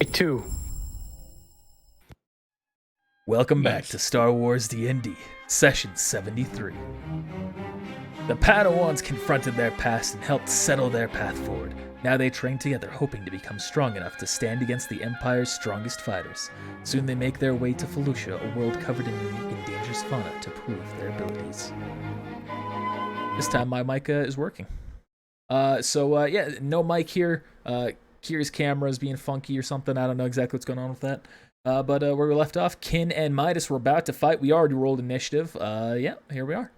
2. Welcome back to Star Wars D&D, Session 73. The Padawans confronted their past and helped settle their path forward. Now they train together, hoping to become strong enough to stand against the Empire's strongest fighters. Soon they make their way to Felucia, a world covered in unique and dangerous fauna, to prove their abilities. This time my mic is working. No mic here. Kira's camera is being funky or something. I don't know exactly what's going on with that. But where we left off, Kin and Midas were about to fight. We already rolled initiative. Here we are.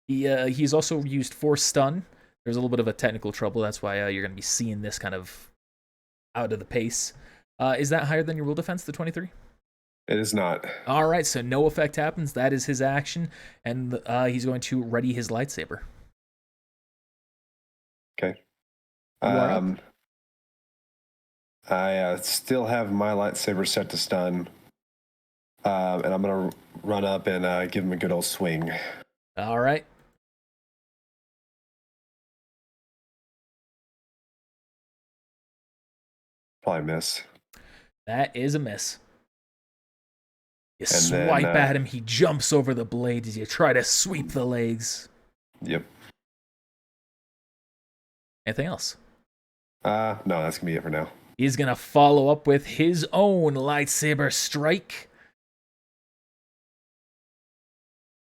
He's also used Force Stun. There's a little bit of a technical trouble. That's why you're going to be seeing this kind of out of the pace. Is that higher than your will defense, the 23? It is not. All right, so no effect happens. That is his action, and he's going to ready his lightsaber. Okay. I still have my lightsaber set to stun, and I'm going to run up and give him a good old swing. All right. Probably miss. That is a miss. You swipe at him, he jumps over the blade as you try to sweep the legs. Yep. Anything else? No, that's going to be it for now. He's going to follow up with his own lightsaber strike.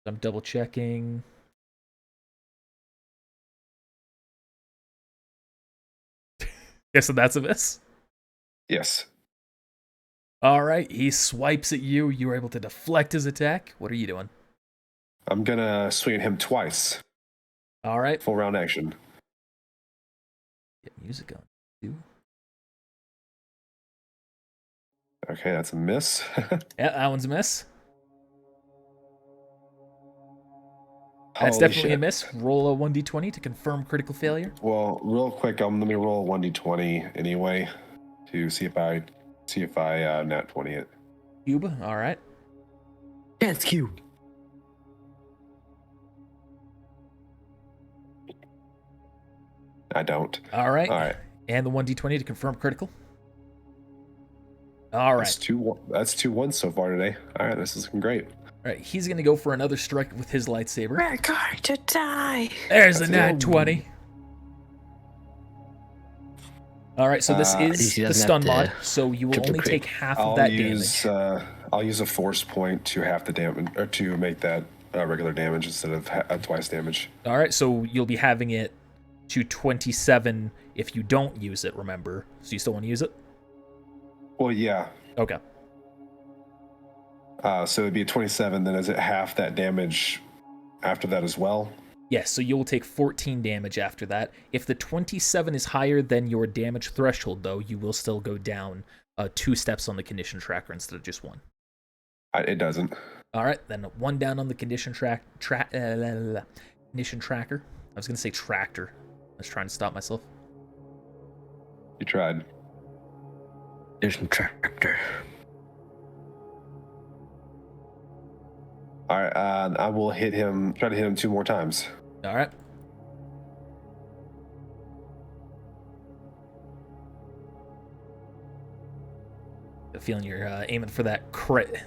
I'm double checking. Guess that's a miss. Yes. All right, he swipes at you. You were able to deflect his attack. What are you doing? I'm going to swing at him twice. All right. Full round action. Get music on, too. Okay, that's a miss. Yeah, that one's a miss. That's definitely a miss. Roll a 1d20 to confirm critical failure. Well, real quick, let me roll a 1d20 anyway to see if I nat 20 it. Cube, all right. Yeah, it's cube. I don't. All right. All right. And the 1d20 to confirm critical. All right. That's 2 1s so far today. All right, this is looking great. All right, he's going to go for another strike with his lightsaber. We're going to die. There's a nat 20. All right, so this is the stun mod, so you will only take half of that damage. I'll use a force point to half the damage, or to make that regular damage instead of twice damage. All right, so you'll be having it to 27 if you don't use it, remember. So you still want to use it? Well, yeah. Okay. So it'd be a 27, then is it half that damage after that as well? Yes, so you'll take 14 damage after that. If the 27 is higher than your damage threshold, though, you will still go down 2 steps on the condition tracker instead of just 1. It doesn't. All right, then 1 down on the condition condition tracker. I was going to say tractor. I was trying to stop myself. You tried. There's a tractor. All right, I will try to hit him 2 more times. All right. Got a feeling you're aiming for that crit.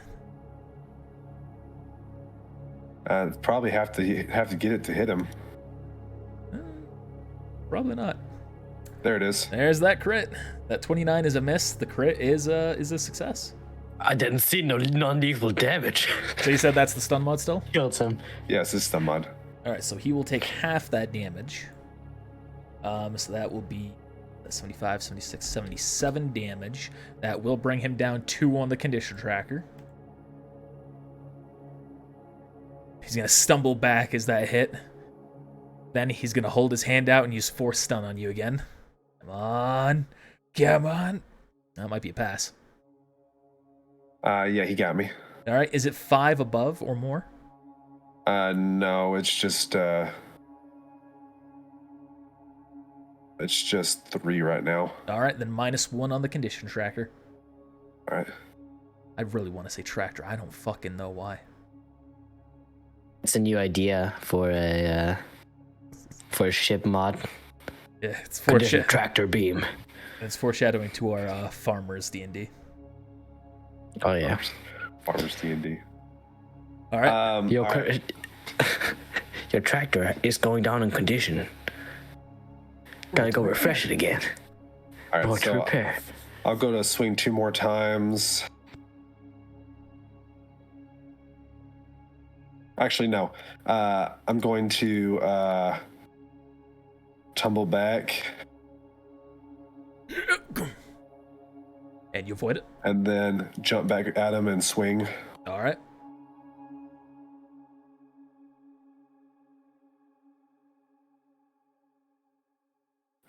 Probably have to get it to hit him. Probably not. There it is. There's that crit. That 29 is a miss. The crit is a success. I didn't see no non-lethal damage. So you said that's the stun mod still? Killed him. Yes, it's stun mod. All right, so he will take half that damage. So that will be 75, 76, 77 damage. That will bring him down 2 on the condition tracker. He's going to stumble back as that hit. Then he's going to hold his hand out and use Force Stun on you again. Come on. Come on. That might be a pass. Yeah, he got me. All right, is it 5 above or more? No, it's just 3 right now. All right, then -1 on the condition tracker. All right. I really want to say tractor. I don't fucking know why. It's a new idea for a ship mod. Yeah, it's for ship. Tractor beam. And it's foreshadowing to our farmers D&D. Oh yeah. Farmers D&D. All right. Your all right. your tractor is going down in condition. Gotta go refresh it again. All right, Or to so repair. I'll go to swing 2 more times. Actually, no. I'm going to tumble back And you avoid it. and then jump back at him and swing. All right.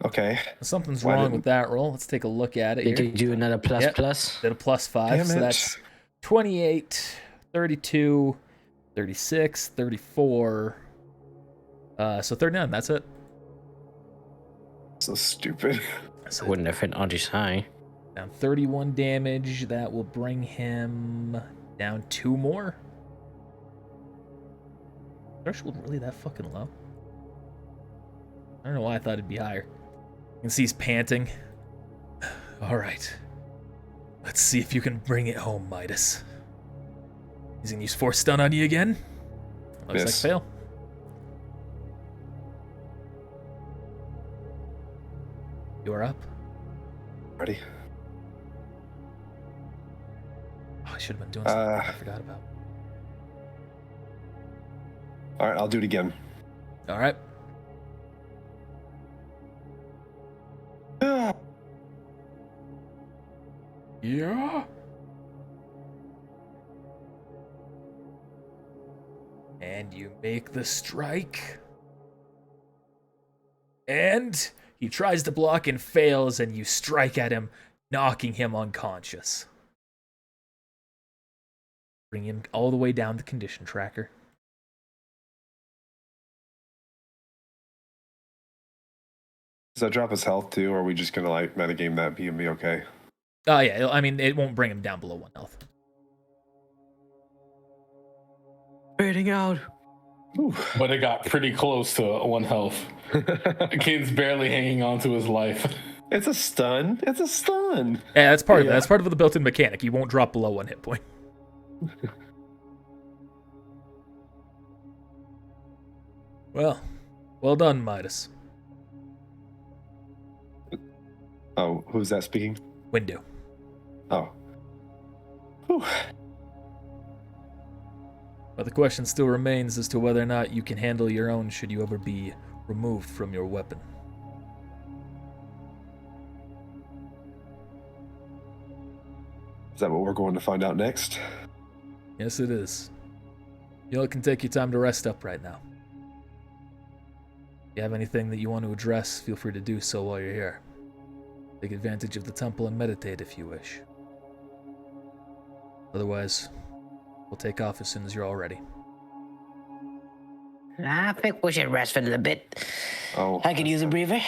Okay. Something's Why wrong didn't- with that roll. Let's take a look at it Did here. you do another plus Yep. plus? Did a +5, Damn so it. that's 28, 32, 36, 34. So 39, that's it. So stupid. That's it. Wouldn't have hit Audrey's high. Down 31 damage. That will bring him down 2 more. Threshold really that fucking low? I don't know why I thought it'd be higher. You can see he's panting. All right. Let's see if you can bring it home, Midas. He's gonna use Force Stun on you again. Looks Yes. like fail. You're up. Ready? Oh, I should have been doing something I Uh, forgot about. All right, I'll do it again. All right. Yeah. And you make the strike. And he tries to block and fails, and you strike at him, knocking him unconscious. Bring him all the way down the condition tracker. Does that drop his health too, or are we just gonna like metagame that be okay? Oh, yeah. I mean, it won't bring him down below 1 health. Fading out. Ooh. But it got pretty close to 1 health. Kid's barely hanging on to his life. It's a stun. It's a stun. Yeah, that's part of it. Yeah. That's part of the built-in mechanic. You won't drop below 1 hit point. Well done, Midas. Oh, who's that speaking? Window. Oh. Whew. But the question still remains as to whether or not you can handle your own should you ever be removed from your weapon. Is that what we're going to find out next? Yes, it is. You all can take your time to rest up right now. If you have anything that you want to address, feel free to do so while you're here. Take advantage of the temple and meditate if you wish. Otherwise, we'll take off as soon as you're all ready. I think we should rest for a little bit. Oh, I could use a breather.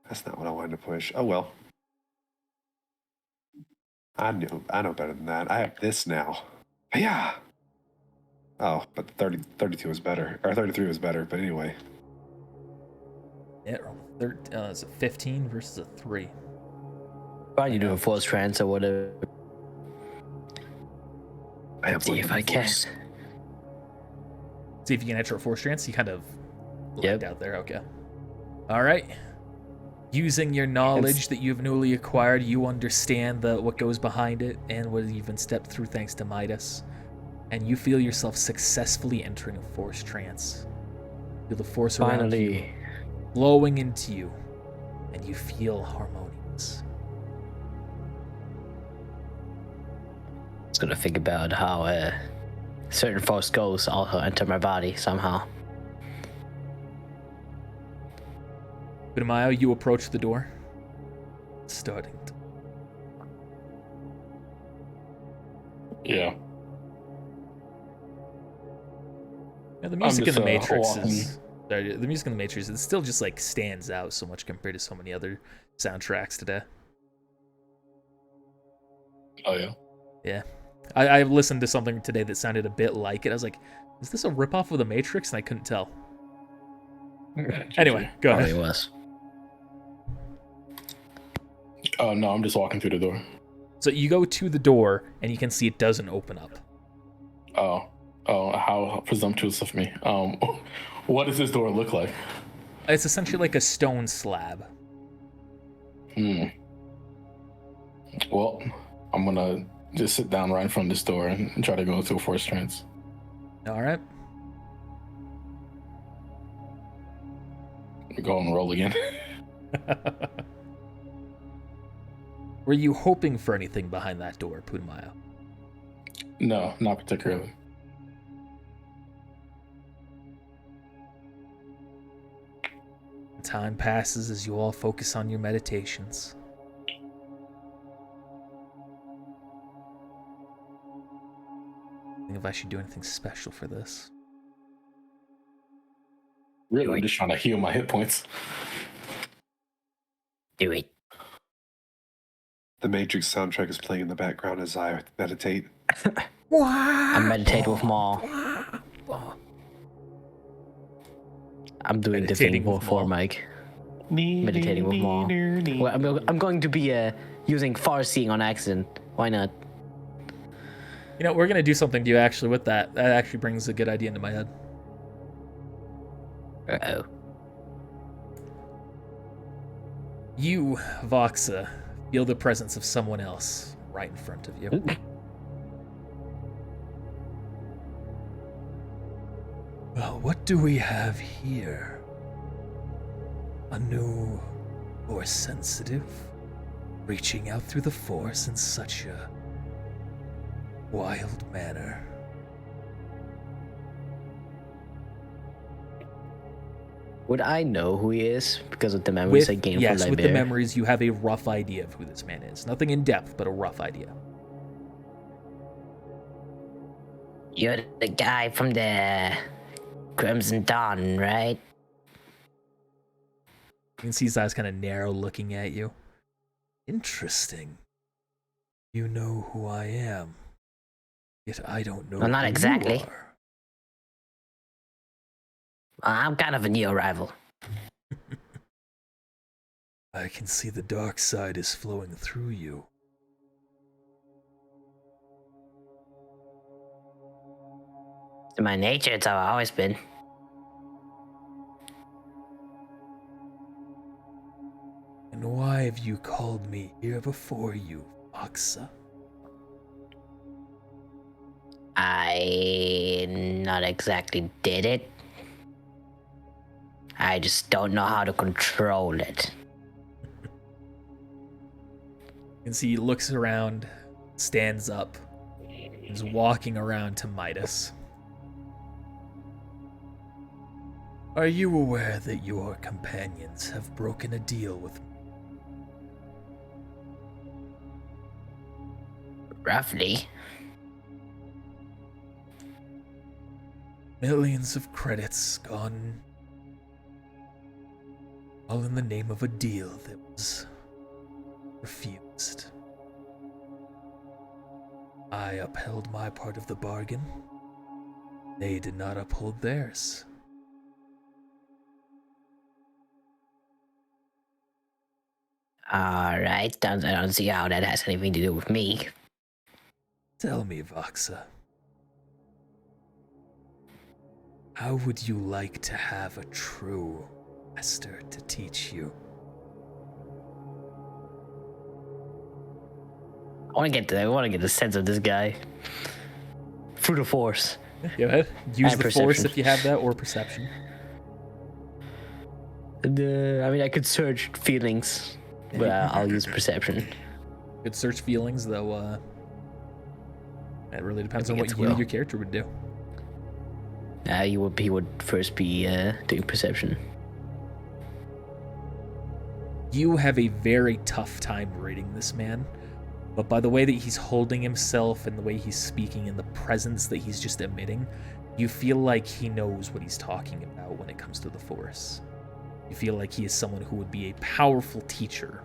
that's not what I wanted to push. Oh well. I know better than that. I have this now. Yeah. Oh, but 32 is better. Or 33 was better, but anyway. Yeah, it's a 15 versus a 3. Probably do a force trance or whatever. I have See one if for I the can. force. See if you can enter a force trance. You kind of lagged Yep. out there. Okay. All right. Using your knowledge that you've newly acquired, you understand what goes behind it and what you've been stepped through thanks to Midas, and you feel yourself successfully entering a force trance. Feel the force around you Finally. flowing into you, and you feel harmonious. I was gonna think about how certain force ghosts also enter my body somehow. Bitamayo, you approach the door. Starting to Yeah. Yeah, the music in just, the Matrix walking. is sorry, the music in the Matrix. It still just like stands out so much compared to so many other soundtracks today. Oh, yeah. Yeah, I listened to something today that sounded a bit like it. I was like, "Is this a ripoff of the Matrix?" And I couldn't tell. Anyway, go Probably ahead. was. Oh no, I'm just walking through the door. So you go to the door, and you can see it doesn't open up. Oh, how presumptuous of me. What does this door look like? It's essentially like a stone slab. Well, I'm gonna just sit down right in front of this door and try to go into a force trance. All right. Go and roll again. Were you hoping for anything behind that door, Putumayo? No, not particularly. Time passes as you all focus on your meditations. I think if I should do anything special for this. Really, I'm just trying to heal my hit points. Do it. The Matrix soundtrack is playing in the background as I meditate. I meditate with Maul. I'm doing the Meditating thing with for Maul. Mike. Meditating with Maul. Well, I'm going to be using far seeing on accident. Why not? You know, we're going to do something to you actually with that. That actually brings a good idea into my head. Uh-oh. You, Voxa, feel the presence of someone else right in front of you. Well, what do we have here? A new, more sensitive, reaching out through the Force in such a wild manner. Would I know who he is because of the memories I gained from with the Liberia? memories, you have a rough idea of who this man is. Nothing in depth, but a rough idea. You're the guy from the Crimson Dawn, right? You can see his eyes kind of narrow looking at you. Interesting. You know who I am. Yet I don't know Well, not who exactly. you are. I'm kind of a new arrival. I can see the dark side is flowing through you. In my nature, it's how I've always been. And why have you called me here before you, Voxa? I not exactly did it. I just don't know how to control it. You can see he looks around, stands up, is walking around to Midas. Are you aware that your companions have broken a deal with me? Roughly. Millions of credits gone, all in the name of a deal that was refused. I upheld my part of the bargain. They did not uphold theirs. Alright, I don't see how that has anything to do with me. Tell me, Voxa, how would you like to have a true master to teach you? I want to get the sense of this guy. Through the Force. Go ahead. Use And the Force perception. if you have that, or perception. I mean, I could search feelings, but I'll use perception. Good search feelings, though. It really depends on think what it's you, will. your character would do. He would first be doing perception. You have a very tough time reading this man, but by the way that he's holding himself and the way he's speaking and the presence that he's just emitting, you feel like he knows what he's talking about when it comes to the Force. You feel like he is someone who would be a powerful teacher.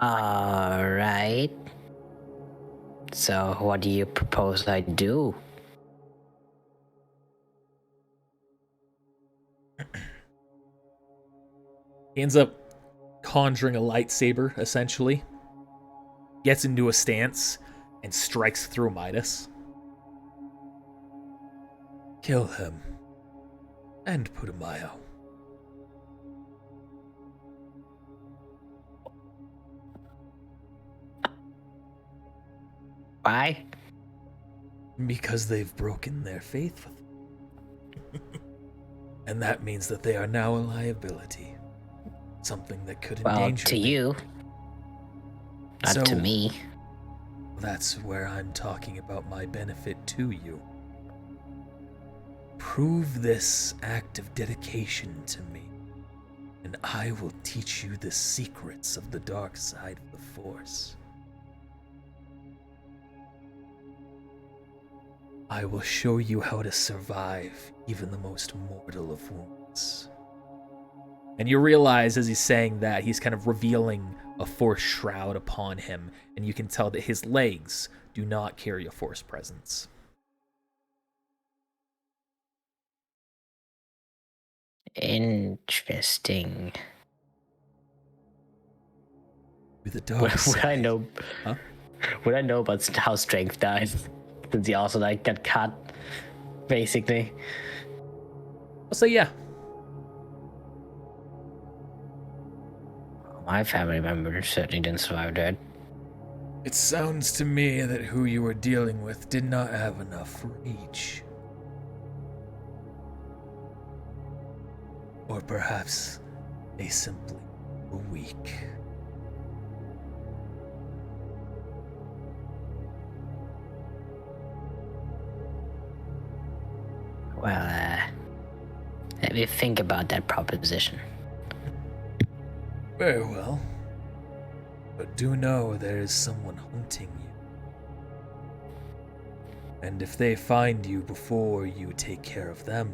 Alright. So, what do you propose I do? He ends up conjuring a lightsaber, essentially. Gets into a stance and strikes through Midas. Kill him. And Putumayo. Why? Because they've broken their faith with him. And that means that they are now a liability. Something that could endanger to me. you. Not to me. That's where I'm talking about my benefit to you. Prove this act of dedication to me, and I will teach you the secrets of the dark side of the Force. I will show you how to survive even the most mortal of wounds. And you realize as he's saying that, he's kind of revealing a Force shroud upon him, and you can tell that his legs do not carry a Force presence. Interesting. With the dark side. Would I know? Huh? Would I know about how strength dies? Since he also got cut, basically. I'll say yeah. My family members certainly didn't survive that. It sounds to me that who you were dealing with did not have enough reach. Or perhaps they simply were weak. Well, let me think about that proposition. Very well. But do know there is someone hunting you. And if they find you before you take care of them,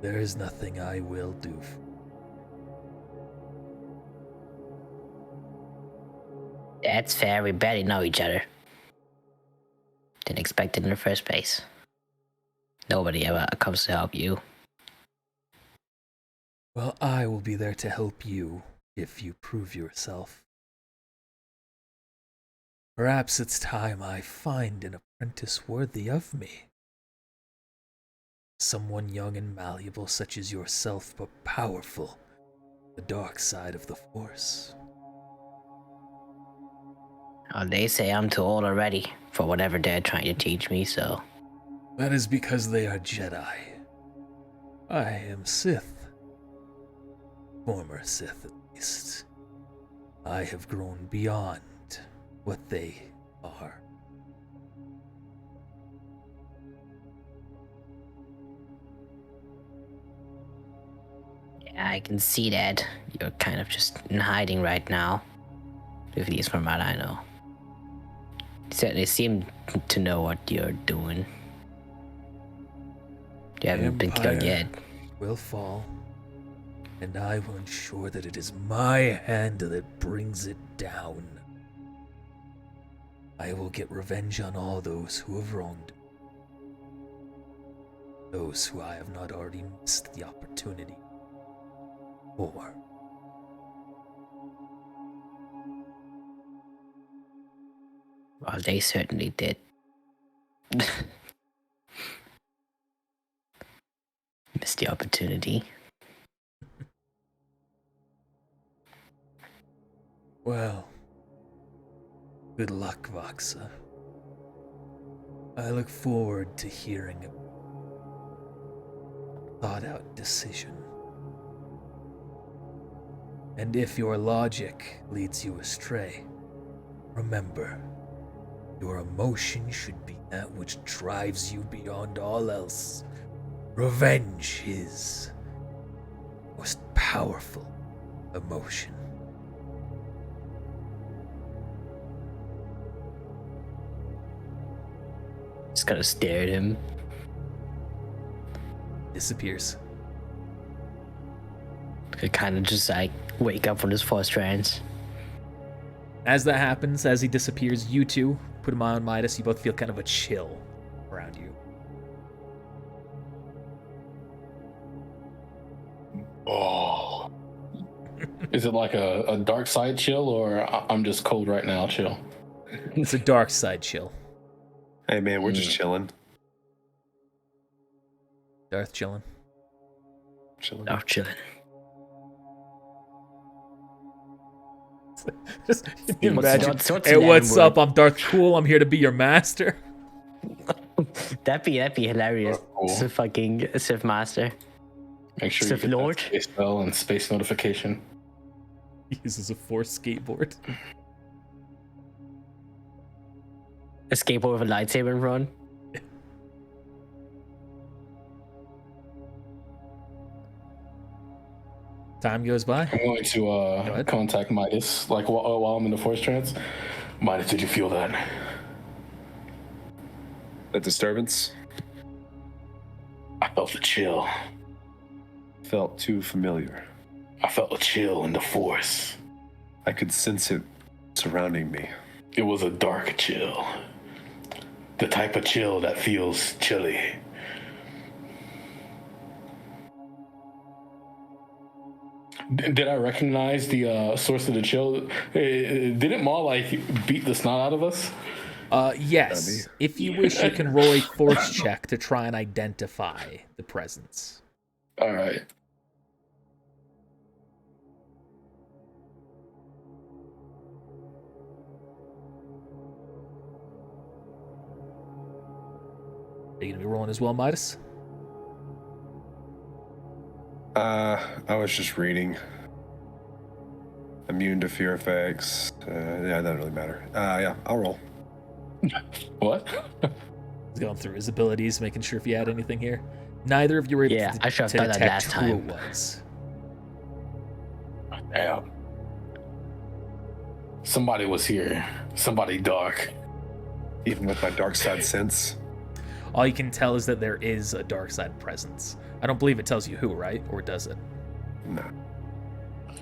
there is nothing I will do. That's fair. We barely know each other. Didn't expect it in the first place. Nobody ever comes to help you. Well, I will be there to help you if you prove yourself. Perhaps it's time I find an apprentice worthy of me. Someone young and malleable such as yourself, but powerful. The dark side of the Force. Oh, they say I'm too old already for whatever they're trying to teach me, so... That is because they are Jedi. I am Sith. Former Sith, at least. I have grown beyond what they are. Yeah, I can see that. You're kind of just in hiding right now. At least from what I know. You certainly seem to know what you're doing. You haven't been killed yet. Will fall, and I will ensure that it is my hand that brings it down. I will get revenge on all those who have wronged me. Those who I have not already missed the opportunity for. Well, they certainly did. Missed the opportunity. Well, good luck, Voxa. I look forward to hearing a thought-out decision. And if your logic leads you astray, remember, your emotion should be that which drives you beyond all else. Revenge is most powerful emotion. Just kind of stare at him. Disappears. Could kind of just like wake up from this Force trance. As that happens, as he disappears, you two, Putumayo and Midas, you both feel kind of a chill around you. Oh. Is it like a dark side chill, or I'm just cold right now chill? It's a dark side chill. Hey man, we're just chilling. Darth chilling. Chilling. Oh, chilling. Just can you imagine. What's Hey, an what's N-word? up? I'm Darth Cool. I'm here to be your master. That'd be hilarious. Cool. It's a fucking Sith Master. Make sure Sith you get Lord. that space bell and space notification. He uses a Force skateboard. A skateboard with a lightsaber in front. Time goes by. I'm going to ahead. contact Midas, like while I'm in the force trance. Midas, did you feel that? That disturbance I felt the chill. felt too familiar. I felt a chill in the force. I could sense it surrounding me. It was a dark chill. The type of chill that feels chilly. Did I recognize the source of the chill? Didn't Maul like beat the snot out of us? Yes. If you wish, you can roll a Force check to try and identify the presence. All right. Are you gonna be rolling as well, Midas? I was just reading. Immune to fear effects. Yeah, that doesn't really matter. Yeah, I'll roll. What? He's going through his abilities, making sure if you had anything here. Neither of you were able Yeah, I should have to done that detect last who time. it was. Damn. Somebody was here. Somebody dark. Even with my dark side sense. All you can tell is that there is a dark side presence. I don't believe it tells you who, right? Or does it? No.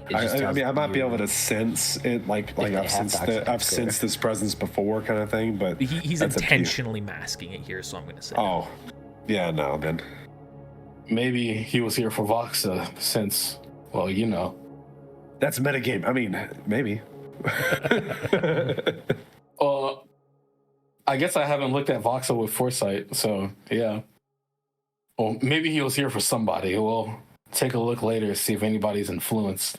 It just I tells mean, I might be you- able to sense it, like they I've have sensed to I've access it. sensed this presence before, kind of thing. But He's that's up to you. intentionally masking it here, so I'm going to say. Oh, yeah, no, then. Maybe he was here for Voxa since, well, you know. That's metagame. I mean, maybe. I guess I haven't looked at Voxa with foresight, so yeah. Well, maybe he was here for somebody. We'll take a look later, see if anybody's influenced.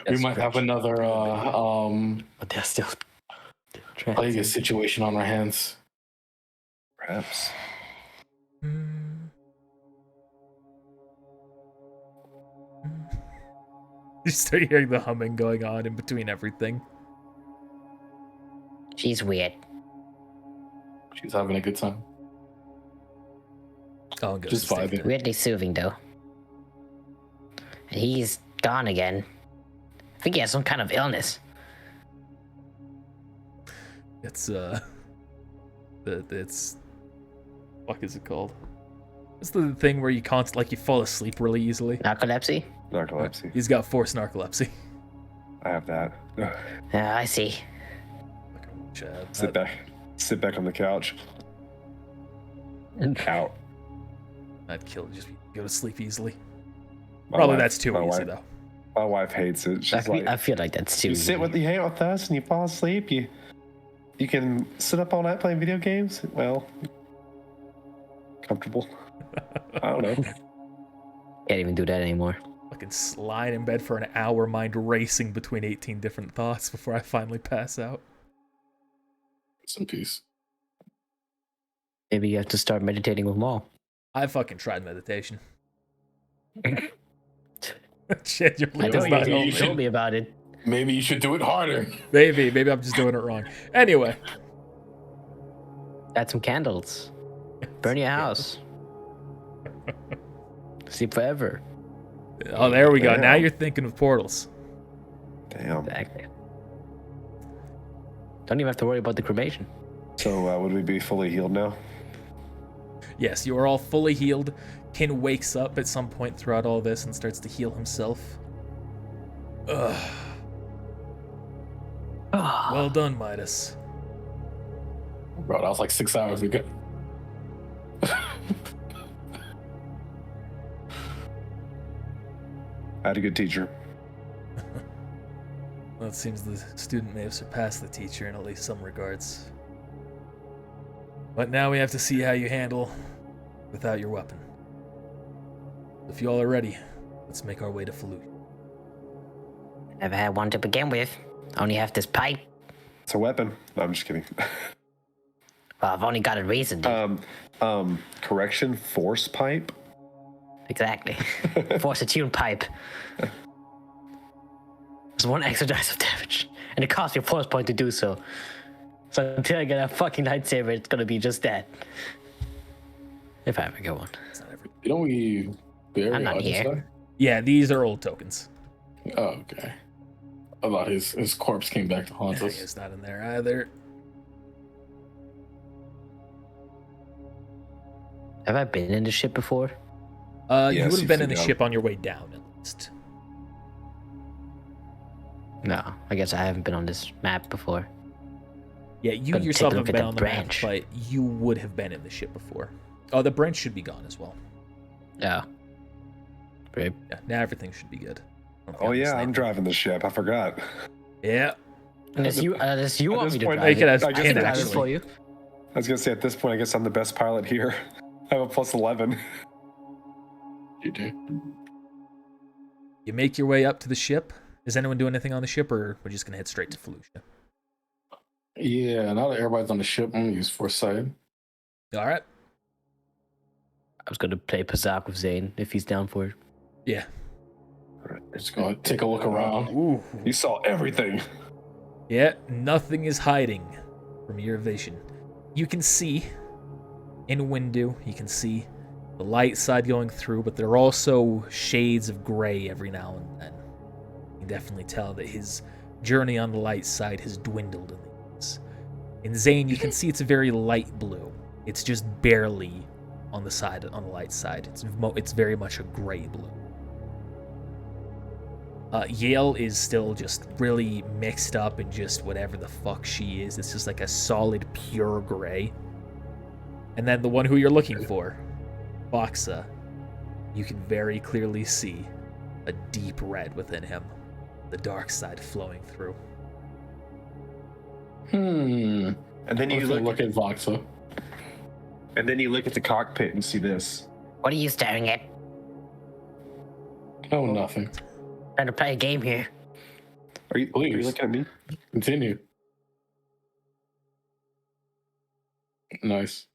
We might have another But they're still. plague situation on our hands. Perhaps. You start hearing the humming going on in between everything. She's weird. She's having a good time. Oh, goes Just to stick vibing. there. Weirdly soothing, though. And he's gone again. I think he has some kind of illness. It's it's fuck is it called? It's the thing where you can't you fall asleep really easily. Narcolepsy? Narcolepsy. He's got forced narcolepsy. I have that. Yeah, I see. Sit back on the couch. Out. I'd kill just go to sleep easily. My Probably wife- that's too my easy wife- though. My wife hates it. She's like, I feel like that's too. you sit with you hang out with us and you fall asleep. You can sit up all night playing video games. Well, comfortable. I don't know. Can't even do that anymore. Fucking slide in bed for an hour, mind racing between 18 different thoughts before I finally pass out. Some peace. Maybe you have to start meditating with Maul. I fucking tried meditation. Shit, your I lip know is not you open. told me about it. Maybe you should do it harder. Maybe I'm just doing it wrong. Anyway, Add some candles. Burn your house. Sleep forever. oh there we go. Damn. Now you're thinking of portals. Damn. Exactly. Don't even have to worry about the cremation. So would we be fully healed now? Yes, you are all fully healed. Kin wakes up at some point throughout all this and starts to heal himself. Ugh. Well done, Midas. Bro, that was like 6 hours ago. I had a good teacher. Well, it seems the student may have surpassed the teacher in at least some regards. But now we have to see how you handle without your weapon. If you all are ready, let's make our way to Felucia. Never had one to begin with. Only have this pipe. It's a weapon. No, I'm just kidding. Well, I've only got it recently. Correction, force pipe. Exactly. Force attuned pipe. It's 1 extra dice of damage. And it costs you a force point to do so. So until I get a fucking lightsaber, it's gonna be just that. If I ever get one. Don't we bury I'm not here. Odyssey? Yeah, these are old tokens. Oh, okay. I thought his corpse came back to haunt us. It's not in there either. Have I been in the ship before? You Yes, would have you been in the think ship on your way down, at least. No, I guess I haven't been on this map before. Yeah, you Gotta yourself take a have look been at on the the branch. map, but you would have been in the ship before. Oh, the branch should be gone as well. Yeah. Great. Yeah, now everything should be good. Oh yeah, I'm driving the ship. I forgot. Yeah. Unless you want this me to point, drive Make it as I guess pin, it drive it actually. for you. I was gonna say at this point, I guess I'm the best pilot here. I have a plus 11. You do. You make your way up to the ship. Is anyone doing anything on the ship, or we're just gonna head straight to Felucia? Yeah, now that everybody's on the ship, I'm gonna use foresight. All right. I was gonna play Pazak with Zane if he's down for it. Yeah. Just gonna take a look around. Ooh. You saw everything. Yeah, nothing is hiding from your vision. You can see in window, you can see the light side going through, but there are also shades of gray every now and then. You can definitely tell that his journey on the light side has dwindled in these. In Zane, you can see it's a very light blue. It's just barely on the side, on the light side. It's very much a gray blue. Yale is still just really mixed up in just whatever the fuck she is. It's just like a solid, pure gray. And then the one who you're looking for, Boxa, you can very clearly see a deep red within him, the dark side flowing through. And then you Look at Voxa. and then you look at the cockpit and see this. What are you staring at? Oh, nothing. Trying to play a game here. Are you Please. looking at me? Continue. Nice.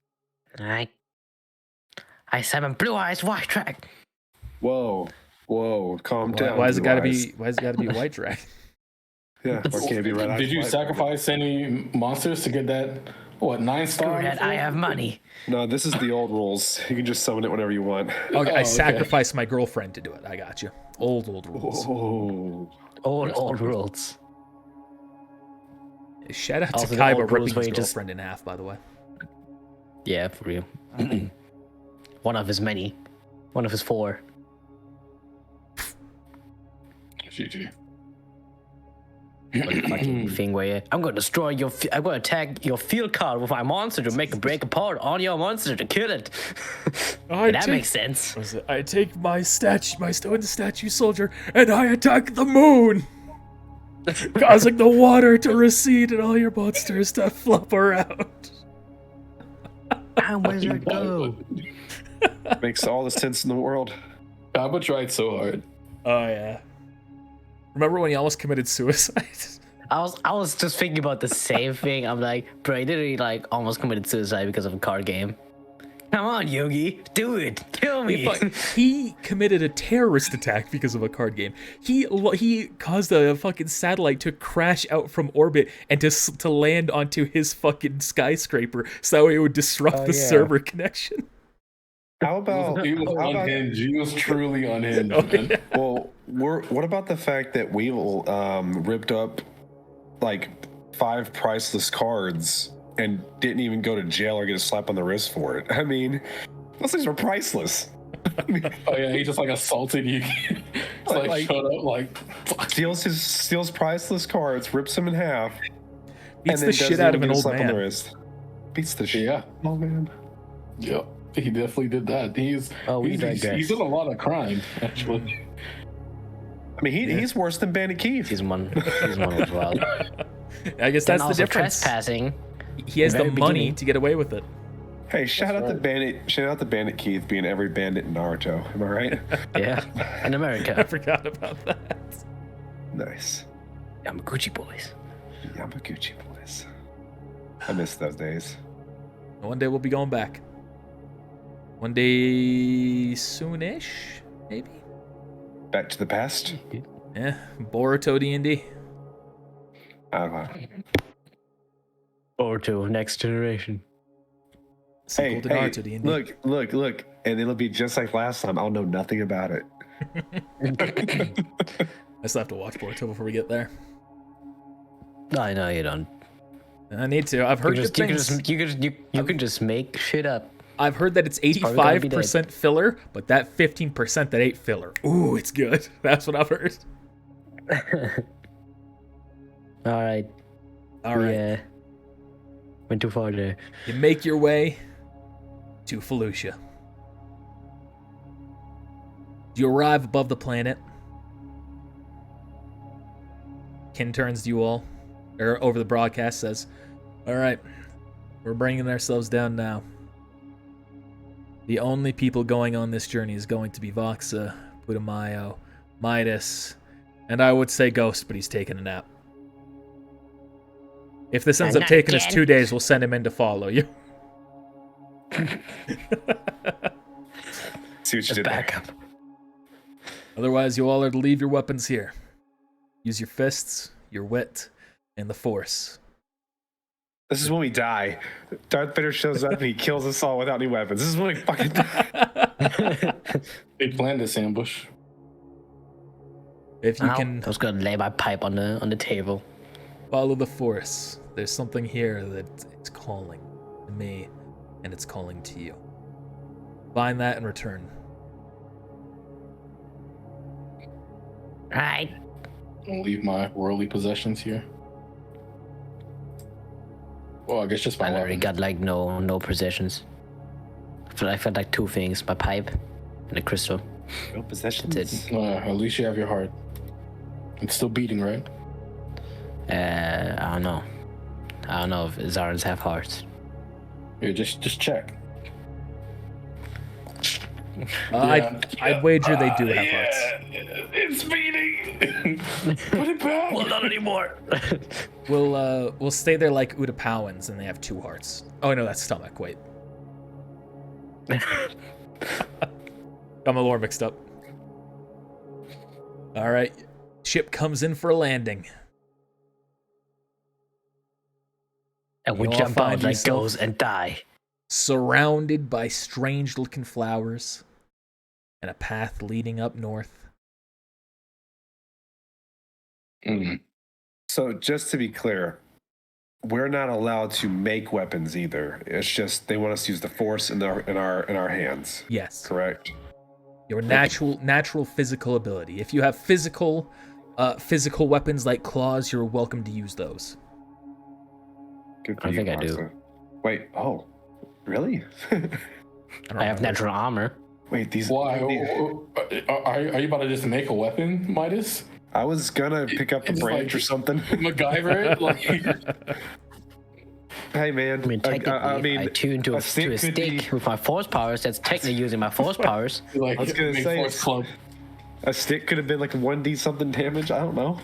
Alright. I summon Blue Eyes White Track. Whoa, calm down. Why has it Blue got to Eyes. be? Why has it got to be white dragon? Yeah, why can't it be red eyes? Did you white? sacrifice any monsters to get that? What, 9 Screw star? that, I have money. No, this is the old rules. You can just summon it whenever you want. Okay, Oh, I okay. sacrificed my girlfriend to do it. I got you. Old rules. Oh, Old rules. Shout out Also, to the Kaiba old rules ripping where his you just- girlfriend in half, by the way. Yeah, for real. One of his many. One of his 4. GG. Like fucking thing where I'm gonna destroy your. I'm gonna attack your field card with my monster to make a break apart on your monster to kill it. That makes sense. I take my stone statue soldier, and I attack the moon, causing the water to recede and all your monsters to flop around. And wizard go. makes all the sense in the world. Kaiba tried so hard. Oh yeah. Remember when he almost committed suicide? I was just thinking about the same thing. I'm like, bro, he literally like almost committed suicide because of a card game. Come on, Yogi, do it, kill me. He committed a terrorist attack because of a card game. He caused a fucking satellite to crash out from orbit and to land onto his fucking skyscraper, so that way it would disrupt the server connection. How about He was how about- unhinged. He was truly unhinged, Oh, man. yeah. well, what about the fact that Weevil ripped up like 5 priceless cards and didn't even go to jail or get a slap on the wrist for it? I mean, those things were priceless. Oh yeah, he just like assaulted you. Like- Shut up, like fuck. steals priceless cards, rips them in half, Beats and the then shit doesn't out even of an get a old slap on the man. wrist. Beats the shit. Yeah. Oh man. Yep. He definitely did that. He's Oh, we he's digress. done a lot of crime, actually. I mean, he's worse than Bandit Keith. Season one was wild. I guess that's the difference. Trespassing. He has the very money beginning. to get away with it. Hey, shout out to Bandit Keith being every bandit in Naruto. Am I right? Yeah, in I America. forgot about that. Nice. Yamaguchi boys. Yamaguchi boys. I miss those days. One day we'll be going back. One day soonish, maybe. Back to the past. Yeah, Boruto D&D. Boruto, next generation. Sequel Hey, to Naruto D&D. look, and it'll be just like last time. I'll know nothing about it. I still have to watch Boruto before we get there. No, no, you don't. I need to. I've heard good things. You can just make shit up. I've heard that it's probably gonna be 85% filler, but that 15% that ain't filler. Ooh, it's good. That's what I've heard. All right. All right. Yeah. Went too far there. You make your way to Felucia. You arrive above the planet. Kin turns to you all, or over the broadcast says, "All right, we're bringing ourselves down now. The only people going on this journey is going to be Voxa, Putumayo, Midas, and I would say Ghost, but he's taking a nap. If this ends up taking us 2 days, we'll send him in to follow you." See what you did Back there. up. Otherwise, you all are to leave your weapons here. Use your fists, your wit, and the Force. This is when we die. Darth Vader shows up and he kills us all without any weapons. This is when we fucking die. They planned this ambush. If you I can was gonna lay my pipe on the table. follow the Force, there's something here that is calling to me, and it's calling to you. Find that and return. Right. I'll leave my worldly possessions here. Well, I guess just my I already weapon. got like no possessions. I felt like two things: my pipe and the crystal. No possessions. That's it. At least you have your heart. It's still beating, right? I don't know. I don't know if Zarans have hearts. Yeah, just check. I'd wager they do have hearts. It's beating. Put it back. Well, not anymore. We'll stay there like Utapauans, and they have 2 hearts. Oh no, that's stomach. Wait, got my lore mixed up. All right, ship comes in for a landing. And we You all jump find out like yourself- those and die. Surrounded by strange-looking flowers, and a path leading up north. So just to be clear, we're not allowed to make weapons either. It's just they want us to use the Force in our hands. Yes. Correct. Your natural physical ability. If you have physical weapons like claws, you're welcome to use those. Good for I you, think I do. Voxa. Wait. Oh, really? I have natural armor. Wait. These. Why? Are you about to just make a weapon, Midas? I was gonna pick up a It's branch like- or something. MacGyver it? Like, Hey man. I mean, technically, if I tune to a could stick be- with my force powers, that's technically using my force powers. like I was gonna make say, Force Club. A stick could have been like 1D something damage. I don't know.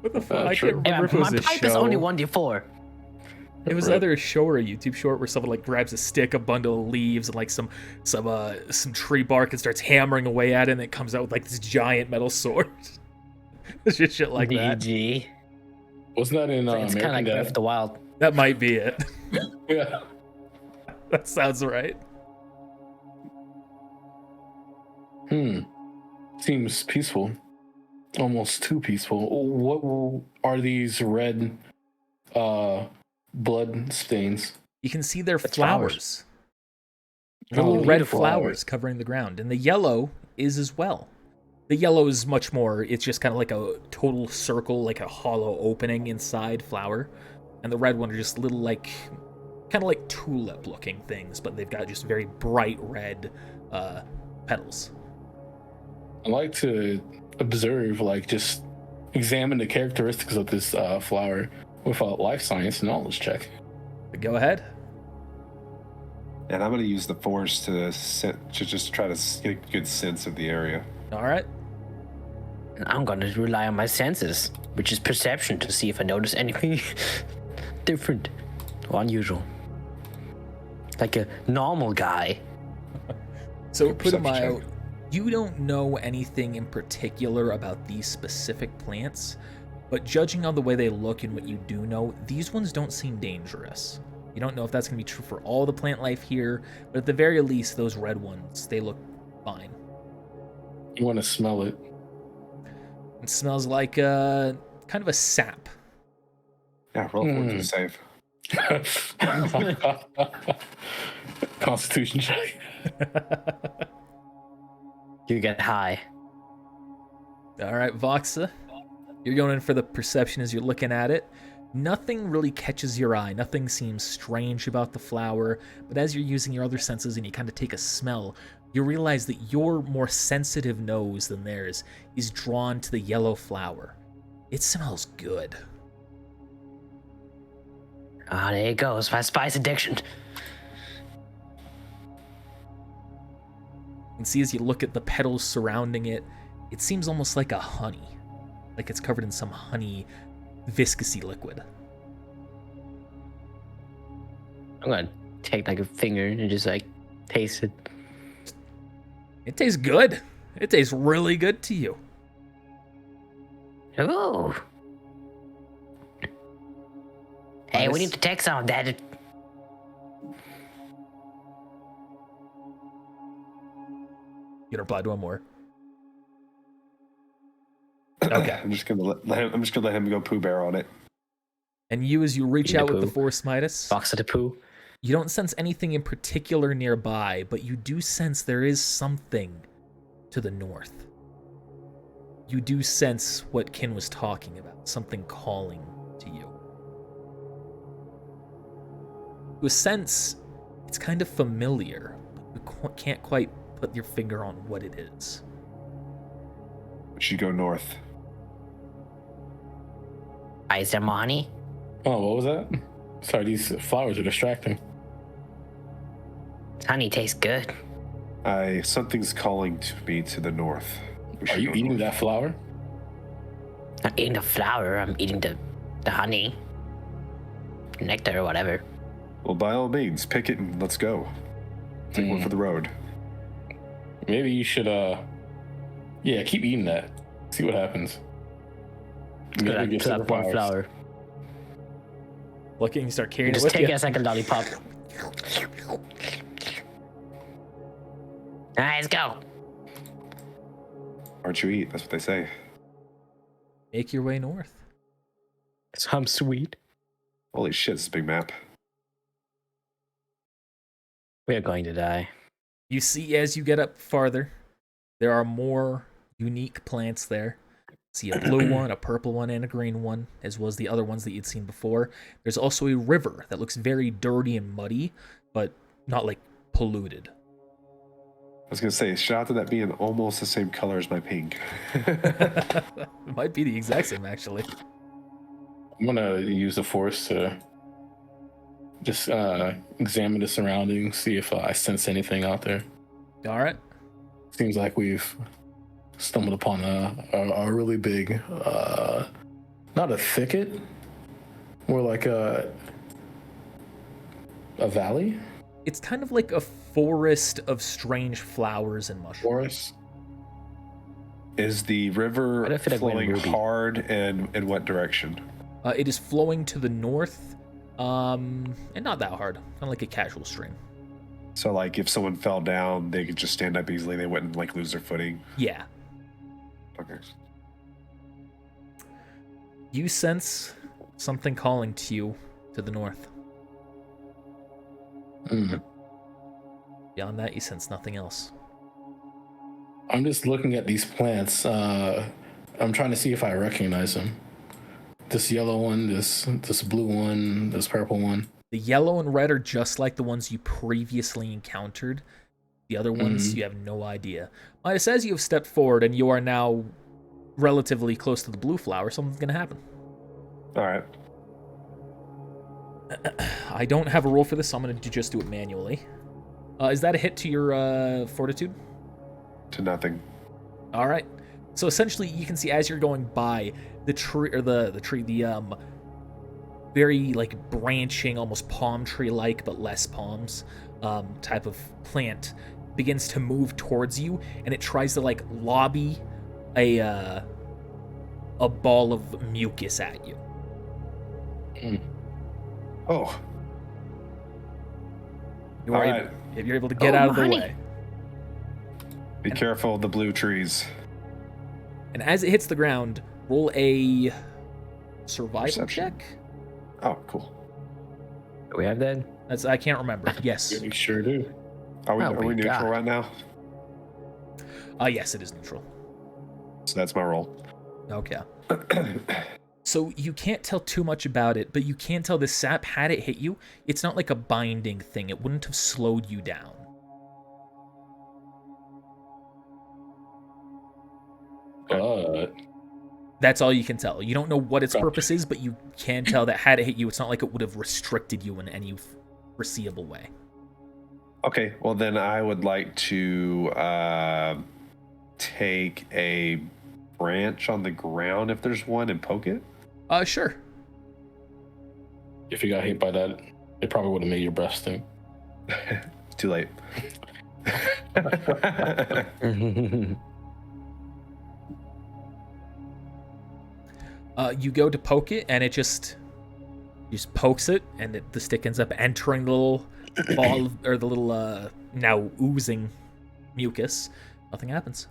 What the fuck? I true. can't Yeah, remember if it my was a pipe show. is only 1d4. It was either a show or a YouTube short where someone like grabs a stick, a bundle of leaves, and like some tree bark and starts hammering away at it, and it comes out with like this giant metal sword. It's just shit like that. DG. Wasn't that in It's kind of like American Breath of Dad? the Wild. That might be it. Yeah. That sounds right. Seems peaceful. Almost too peaceful. What are these red blood stains? You can see their It's flowers. Oh, Little red beautiful. flowers covering the ground. And the yellow is as well. The yellow is much more, it's just kind of like a total circle, like a hollow opening inside flower. And the red one are just little like, kind of like tulip looking things, but they've got just very bright red petals. I like to observe, like just examine the characteristics of this flower with a life science knowledge check. Go ahead. And I'm going to use the force to just try to get a good sense of the area. All right. I'm gonna rely on my senses, which is perception, to see if I notice anything different or unusual. Like a normal guy. So, Good perception Putumayo, check. you don't know anything in particular about these specific plants, but judging on the way they look and what you do know, these ones don't seem dangerous. You don't know if that's going to be true for all the plant life here, but at the very least, those red ones, they look fine. You want to smell it. It smells like kind of a sap. Yeah, roll for save. Constitution check. You get high. All right, Voxa, you're going in for the perception as you're looking at it. Nothing really catches your eye. Nothing seems strange about the flower, but as you're using your other senses and you kind of take a smell, you realize that your more sensitive nose than theirs is drawn to the yellow flower. It smells good. Ah, there it goes. My spice addiction. And see, as you look at the petals surrounding it, it seems almost like a honey. Like it's covered in some honey viscousy liquid. I'm gonna take like a finger and just like taste it. It tastes good. It tastes really good to you. Ooh. Hey, we Nice. need to take some of that. You can reply to him more. Okay. I'm just gonna let him go Pooh Bear on it. And you, as you reach Eat a out with the poo. Force Midas, Box of the poo. you don't sense anything in particular nearby, but you do sense there is something to the north. You do sense what Kin was talking about, something calling to you. To a sense, it's kind of familiar, but you can't quite put your finger on what it is. We should go north. Is there more honey? Oh, what was that? Sorry, these flowers are distracting. Honey tastes good. Something's calling to me to the north. We Are should you go eating north. that flower? I'm eating the flower. I'm eating the honey. Nectar or whatever. Well, by all means, pick it and let's go. Take one for the road. Maybe you should, yeah, keep eating that. See what happens. Good, Maybe I get pull some up one flowers. flower. Look, and you start carrying it Just with take you. it as like a lollipop. Alright, let's go. Aren't you eat? That's what they say. Make your way north. Some sweet. Holy shit, this is a big map. We are going to die. You see, as you get up farther, there are more unique plants there. See a blue one, a purple one, and a green one, as well as the other ones that you'd seen before. There's also a river that looks very dirty and muddy, but not like polluted. I was gonna say, shout out to that being almost the same color as my pink. It might be the exact same, actually. I'm gonna use the force to just examine the surroundings, see if I sense anything out there. All right. Seems like we've stumbled upon a really big, not a thicket, more like a valley, It's kind of like a forest of strange flowers and mushrooms. forest. Is the I river don't feel like we're in flowing Ruby. hard and in what direction? It is flowing to the north, and not that hard. Kind of like a casual stream. So, like, if someone fell down, they could just stand up easily. They wouldn't like lose their footing. Yeah. Okay. You sense something calling to you to the north. Beyond that, you sense nothing else. I'm just looking at these plants. I'm trying to see if I recognize them. This yellow one, this blue one, this purple one. The yellow and red are just like the ones you previously encountered. The other ones, you have no idea. Midas, as you have stepped forward and you are now relatively close to the blue flower, something's gonna happen. All right. I don't have a roll for this, so I'm gonna just do it manually. Is that a hit to your fortitude? To nothing. All right. So essentially, you can see as you're going by the tree, or the very like branching, almost palm tree like, but less palms, type of plant begins to move towards you, and it tries to like lobby a ball of mucus at you. Oh. You are All able, right. if you're able to get out of the honey. way. Be careful of the blue trees. And as it hits the ground, roll a survival Perception. check. Oh, cool. Do we have that? I can't remember. Yes. We sure do. Are Oh we my neutral God. right now? Yes, it is neutral. So that's my roll. Okay. So you can't tell too much about it, but you can tell the sap, had it hit you, it's not like a binding thing. It wouldn't have slowed you down. But That's all you can tell. You don't know what its purpose is, but you can tell that had it hit you, it's not like it would have restricted you in any foreseeable way. Okay, well then I would like to take a branch on the ground if there's one and poke it. Sure. if you got hit by that, it probably would have made your breath stink. Too late. You go to poke it, and it just pokes it, and the stick ends up entering the little ball or the little now oozing mucus. Nothing happens.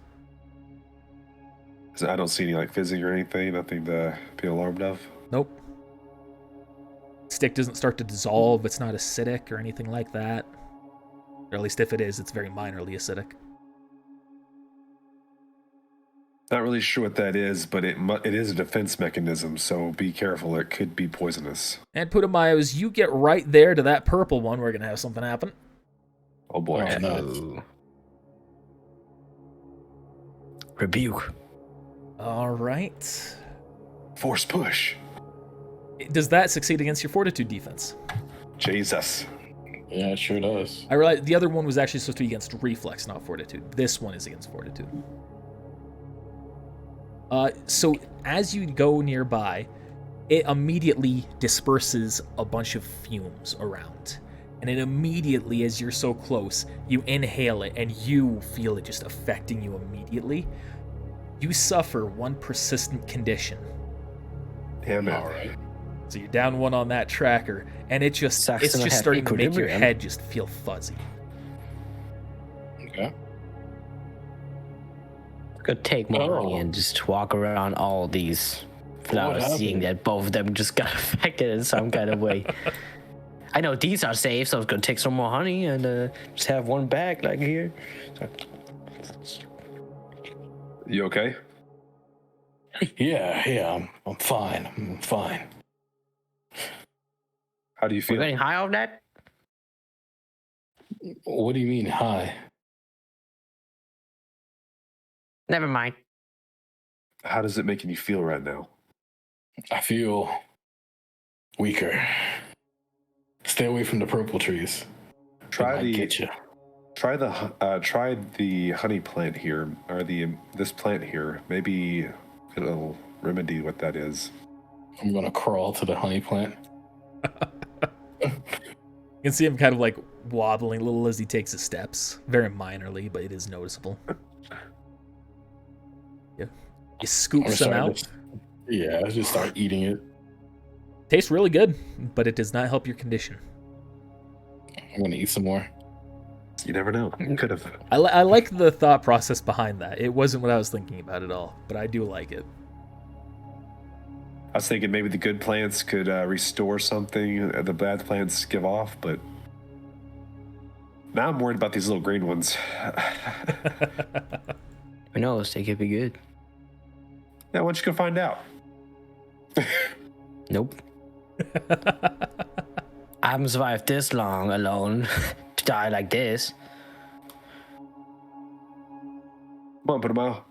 I don't see any like fizzing or anything. Nothing to be alarmed of. Nope. Stick doesn't start to dissolve. It's not acidic or anything like that. Or at least if it is, it's very minorly acidic. Not really sure what that is, but it is a defense mechanism. So be careful. It could be poisonous. And Putumayo, as you get right there to that purple one, we're gonna have something happen. Oh boy. Oh, no. Ooh. Rebuke. All right. Force push. Does that succeed against your fortitude defense? Jesus. Yeah, it sure does. I realized the other one was actually supposed to be against reflex, not fortitude. This one is against fortitude. So as you go nearby, it immediately disperses a bunch of fumes around. And it immediately, as you're so close, you inhale it and you feel it just affecting you immediately. You suffer one persistent condition. Damn it. All right. So you're down one on that tracker, and it's just Sucks to not have starting to make your equilibrium. head just feel fuzzy. Okay. Could take more money and just walk around all these flowers, seeing happened? that both of them just got affected in some kind of way. I know these are safe, so I was gonna take some more honey and just have one bag like here. You okay? Yeah, I'm fine. I'm fine. How do you We're feel? getting high off that? What do you mean, hi? Never mind. How does it make you feel right now? I feel weaker. Stay away from the purple trees. Try Might the get you. try the honey plant here, or this plant here. Maybe it'll remedy what that is. I'm gonna crawl to the honey plant. You can see him kind of like wobbling a little as he takes his steps. Very minorly, but it is noticeable. Yeah. You scoop I'm some sorry, out. I just start eating it. Tastes really good, but it does not help your condition. I'm gonna eat some more. You never know. Could have. I like the thought process behind that. It wasn't what I was thinking about at all, but I do like it. I was thinking maybe the good plants could restore something the bad plants give off, but now I'm worried about these little green ones. Who knows? They could be good. Yeah, why don't you go find out? Nope. I haven't survived this long alone to die like this. Come on, put them out.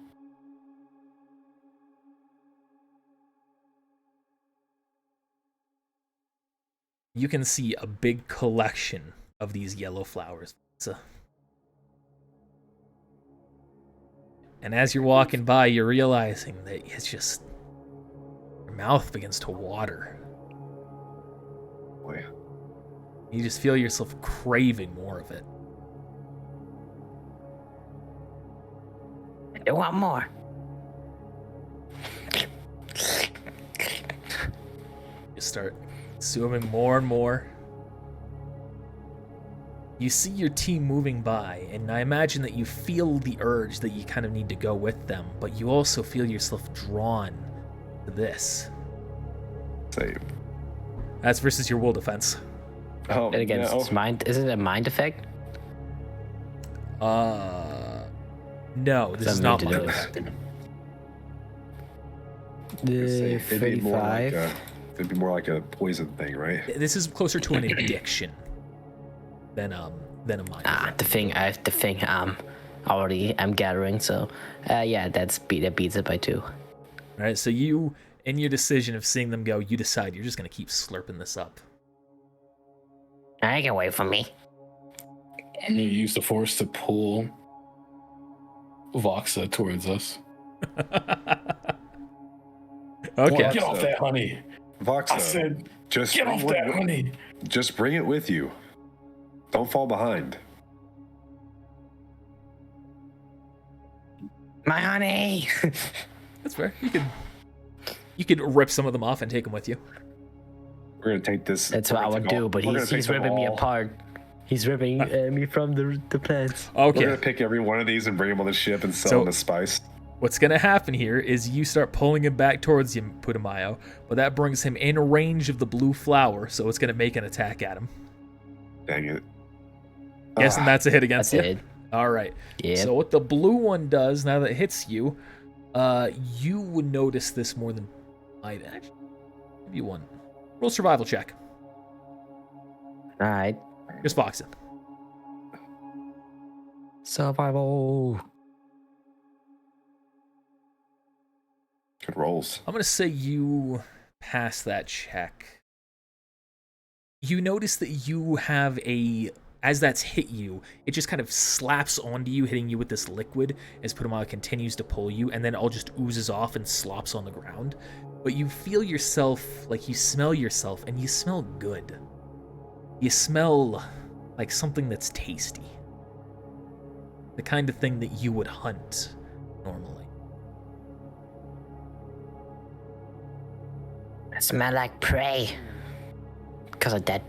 you can see a big collection of these yellow flowers. And as you're walking by, you're realizing that it's just... your mouth begins to water. Boy. You just feel yourself craving more of it. I want more. You start consuming more and more. You see your team moving by, and I imagine that you feel the urge that you kind of need to go with them, but you also feel yourself drawn to this. Save. That's versus your will defense. Oh, And again, no. it's mind. Is it a mind effect? No, this is Something not to my do effect. The It'd be more like 35. it'd be more like a poison thing, right? This is closer to an addiction than a mind. The thing already I'm gathering. So, yeah, that beats it by 2. All right, so you, in your decision of seeing them go, you decide you're just gonna keep slurping this up. I can wait for me. I'm gonna use the force to pull Voxa towards us. Okay. Get off that honey. Voxa, I said, just get off that honey. Just bring it with you. Don't fall behind. My honey. That's fair. You could rip some of them off and take them with you. We're gonna take this. That's what I would do, but he's ripping me apart. He's ripping me from the plants. We're Okay. gonna pick every one of these and bring them on the ship and sell So- them as spice. What's gonna happen here is you start pulling him back towards you, Putumayo, but that brings him in range of the blue flower, so it's gonna make an attack at him. Dang it. Guessing that's a hit against That's you. it. All right. Yep. So what the blue one does now that it hits you, you would notice this more than I'd actually give you one. Roll survival check. All right. Just box it. Survival. Good rolls. I'm gonna say you pass that check. You notice that you have as that's hit you, it just kind of slaps onto you, hitting you with this liquid as Putumayo continues to pull you, and then it all just oozes off and slops on the ground. But you feel yourself, like you smell yourself, and you smell good. You smell like something that's tasty. The kind of thing that you would hunt normally. I smell like prey. Because of that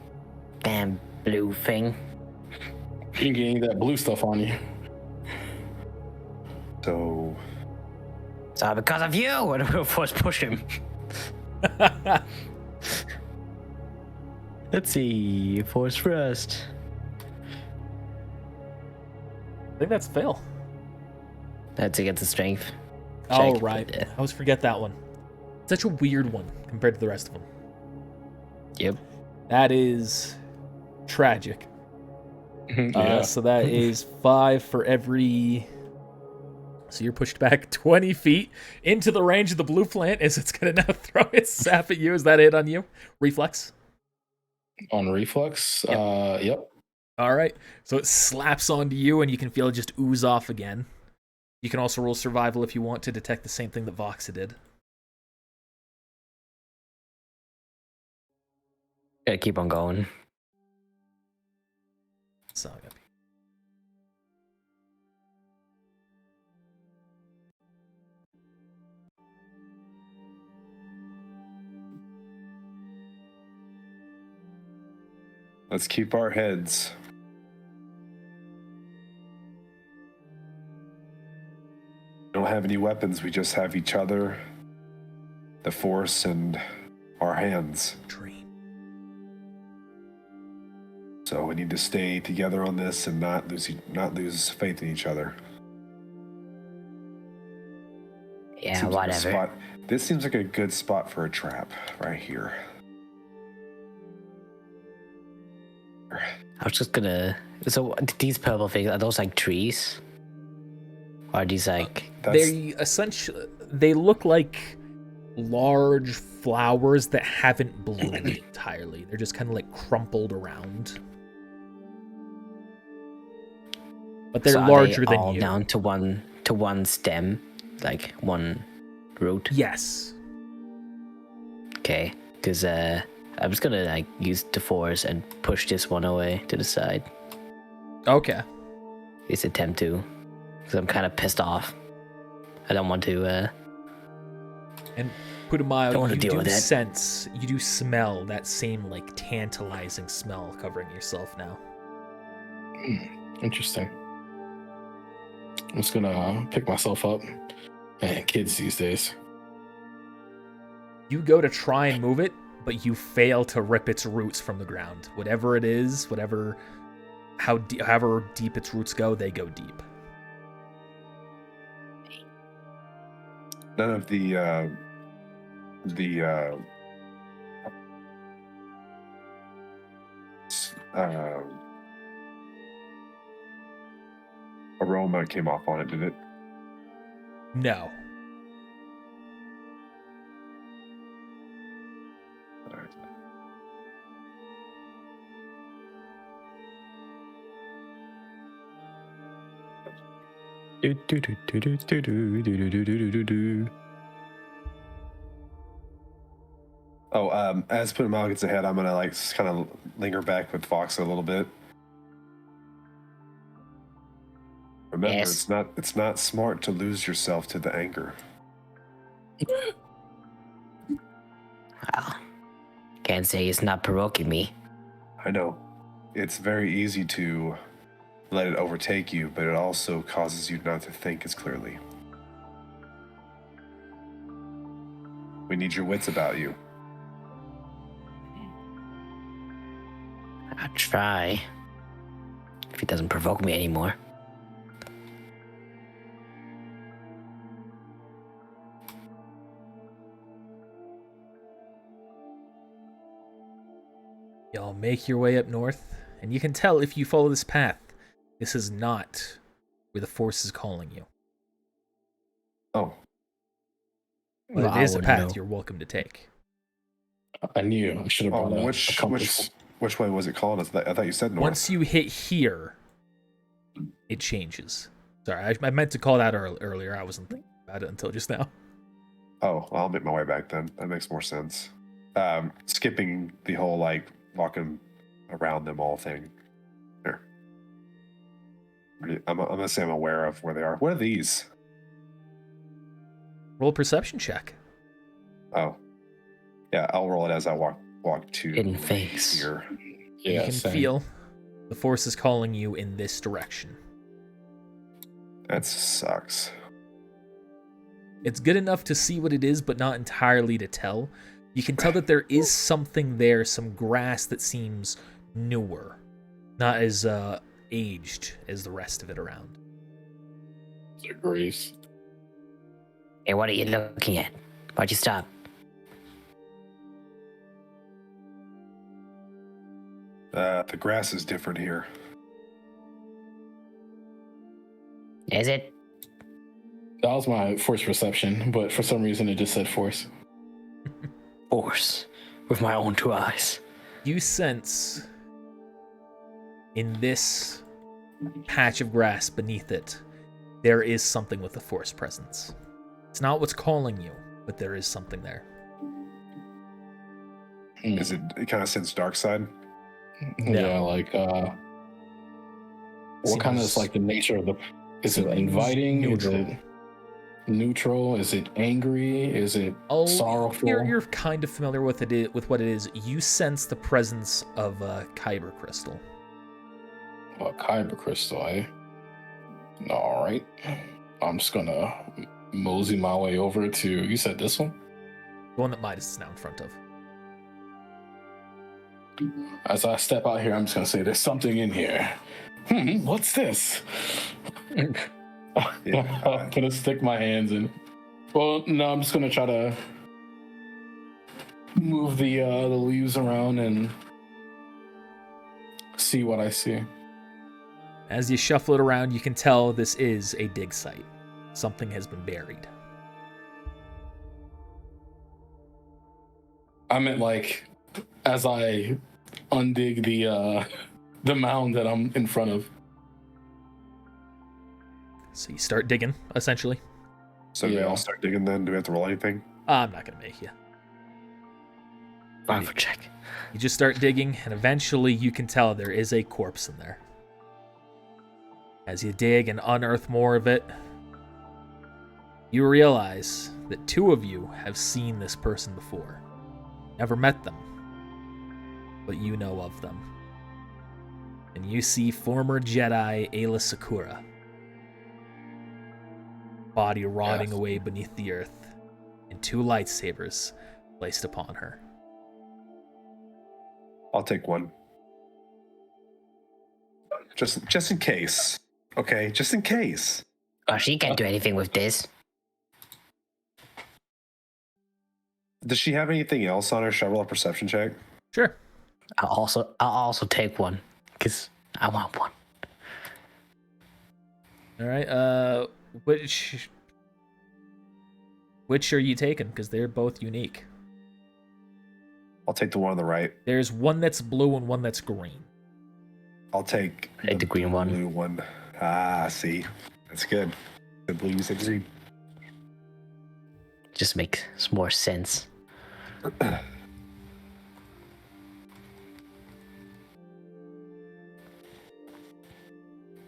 damn blue thing. You can get any of that blue stuff on you. So So because of you, and we'll force push him. Let's see. Force thrust. I think that's a fail. That's against the strength. Oh, Check. right. Yeah. I always forget that one. Such a weird one compared to the rest of them. Yep. That is tragic. Yeah. So that is 5 for every... So you're pushed back 20 feet into the range of the blue plant as it's going to now throw its sap at you. Is that it on you? Reflex? On reflex, yep. All right. So it slaps onto you and you can feel it just ooze off again. You can also roll survival if you want to detect the same thing that Voxa did. Gotta keep on going. So, let's keep our heads. We don't have any weapons. We just have each other, the force, and our hands. dream. So we need to stay together on this and not lose faith in each other. Yeah, Seems like a whatever. spot- This seems like a good spot for a trap right here. I was just gonna. So these purple things, are those like trees? Or are these like? That's They look like large flowers that haven't bloomed entirely. They're just kind of like crumpled around. But they're So are larger they than all you. down to one stem, like one root. Yes. Okay, because I was gonna like use the force and push this one away to the side. Okay. At least attempt to, because I'm kind of pissed off. I don't want to. And put a mile, Don't wanna you deal do with that. you do smell that same like tantalizing smell covering yourself now. Interesting. I'm just gonna pick myself up. Man, kids these days. You go to try and move it, but you fail to rip its roots from the ground. Whatever it is, however deep its roots go, they go deep. None of the aroma came off on it, did it? No. Alright. Oh, as Punamal gets ahead, I'm gonna like kind of linger back with Fox a little bit. Remember, Yes. it's not smart to lose yourself to the anger. Well, can't say it's not provoking me. I know. It's very easy to let it overtake you, but it also causes you not to think as clearly. We need your wits about you. I'll try. If it doesn't provoke me anymore. Y'all make your way up north, and you can tell if you follow this path, this is not where the Force is calling you. Oh, But Well, it I is a wouldn't path know. you're welcome to take. I knew I should have brought a which compass. which way was it called? I thought you said north. Once you hit here, it changes. Sorry, I meant to call that earlier. I wasn't thinking about it until just now. Oh, well, I'll make my way back then. That makes more sense. Skipping the whole like walking around them all thing. Here. I'm gonna say I'm aware of where they are. What are these? Roll a perception check. Oh, yeah. I'll roll it as I walk to Hidden face. here. Yeah, You can same. feel the Force is calling you in this direction. That sucks. It's good enough to see what it is, but not entirely to tell. You can tell that there is something there, some grass that seems newer, not as aged as the rest of it around. Agrees. Hey, what are you looking at? Why'd you stop? The grass is different here. Is it? That was my force perception, but for some reason it just said force. Force. With my own two eyes. You sense in this patch of grass beneath it, there is something with the Force presence. It's not what's calling you, but there is something there. Is it kind of sense dark side? Yeah, like what kind of is like the nature of the? Is it Seems inviting? neutral. Is it neutral? Is it angry? Is it sorrowful? You're kind of familiar with with what it is. You sense the presence of a kyber crystal. A kyber crystal, eh? All right. I'm just gonna mosey my way over to. You said this one? The one that Midas is now in front of. As I step out here, I'm just gonna say, "There's something in here." What's this? Yeah. I'm gonna stick my hands in. Well, no, I'm just gonna try to move the leaves around and see what I see. As you shuffle it around, you can tell this is a dig site. Something has been buried. I meant like as I undig the mound that I'm in front of. So you start digging, essentially. So do we Yeah. all start digging then? Do we have to roll anything? I'm not gonna make you. Survival check. You just start digging, and eventually you can tell there is a corpse in there. As you dig and unearth more of it, you realize that two of you have seen this person before. Never met them, but you know of them. And you see former Jedi Ayla Sakura, body rotting away beneath the earth, and two lightsabers placed upon her. I'll take one. Just in case. Okay, just in case. Oh, she can't do anything with this. Does she have anything else on her? Should I roll a perception check? Sure. I'll also take one because I want one. All right. Which are you taking? Because they're both unique. I'll take the one on the right. There's one that's blue and one that's green. I'll take The green one. blue one. Ah, see. That's good. The blue, you said green. Just makes more sense.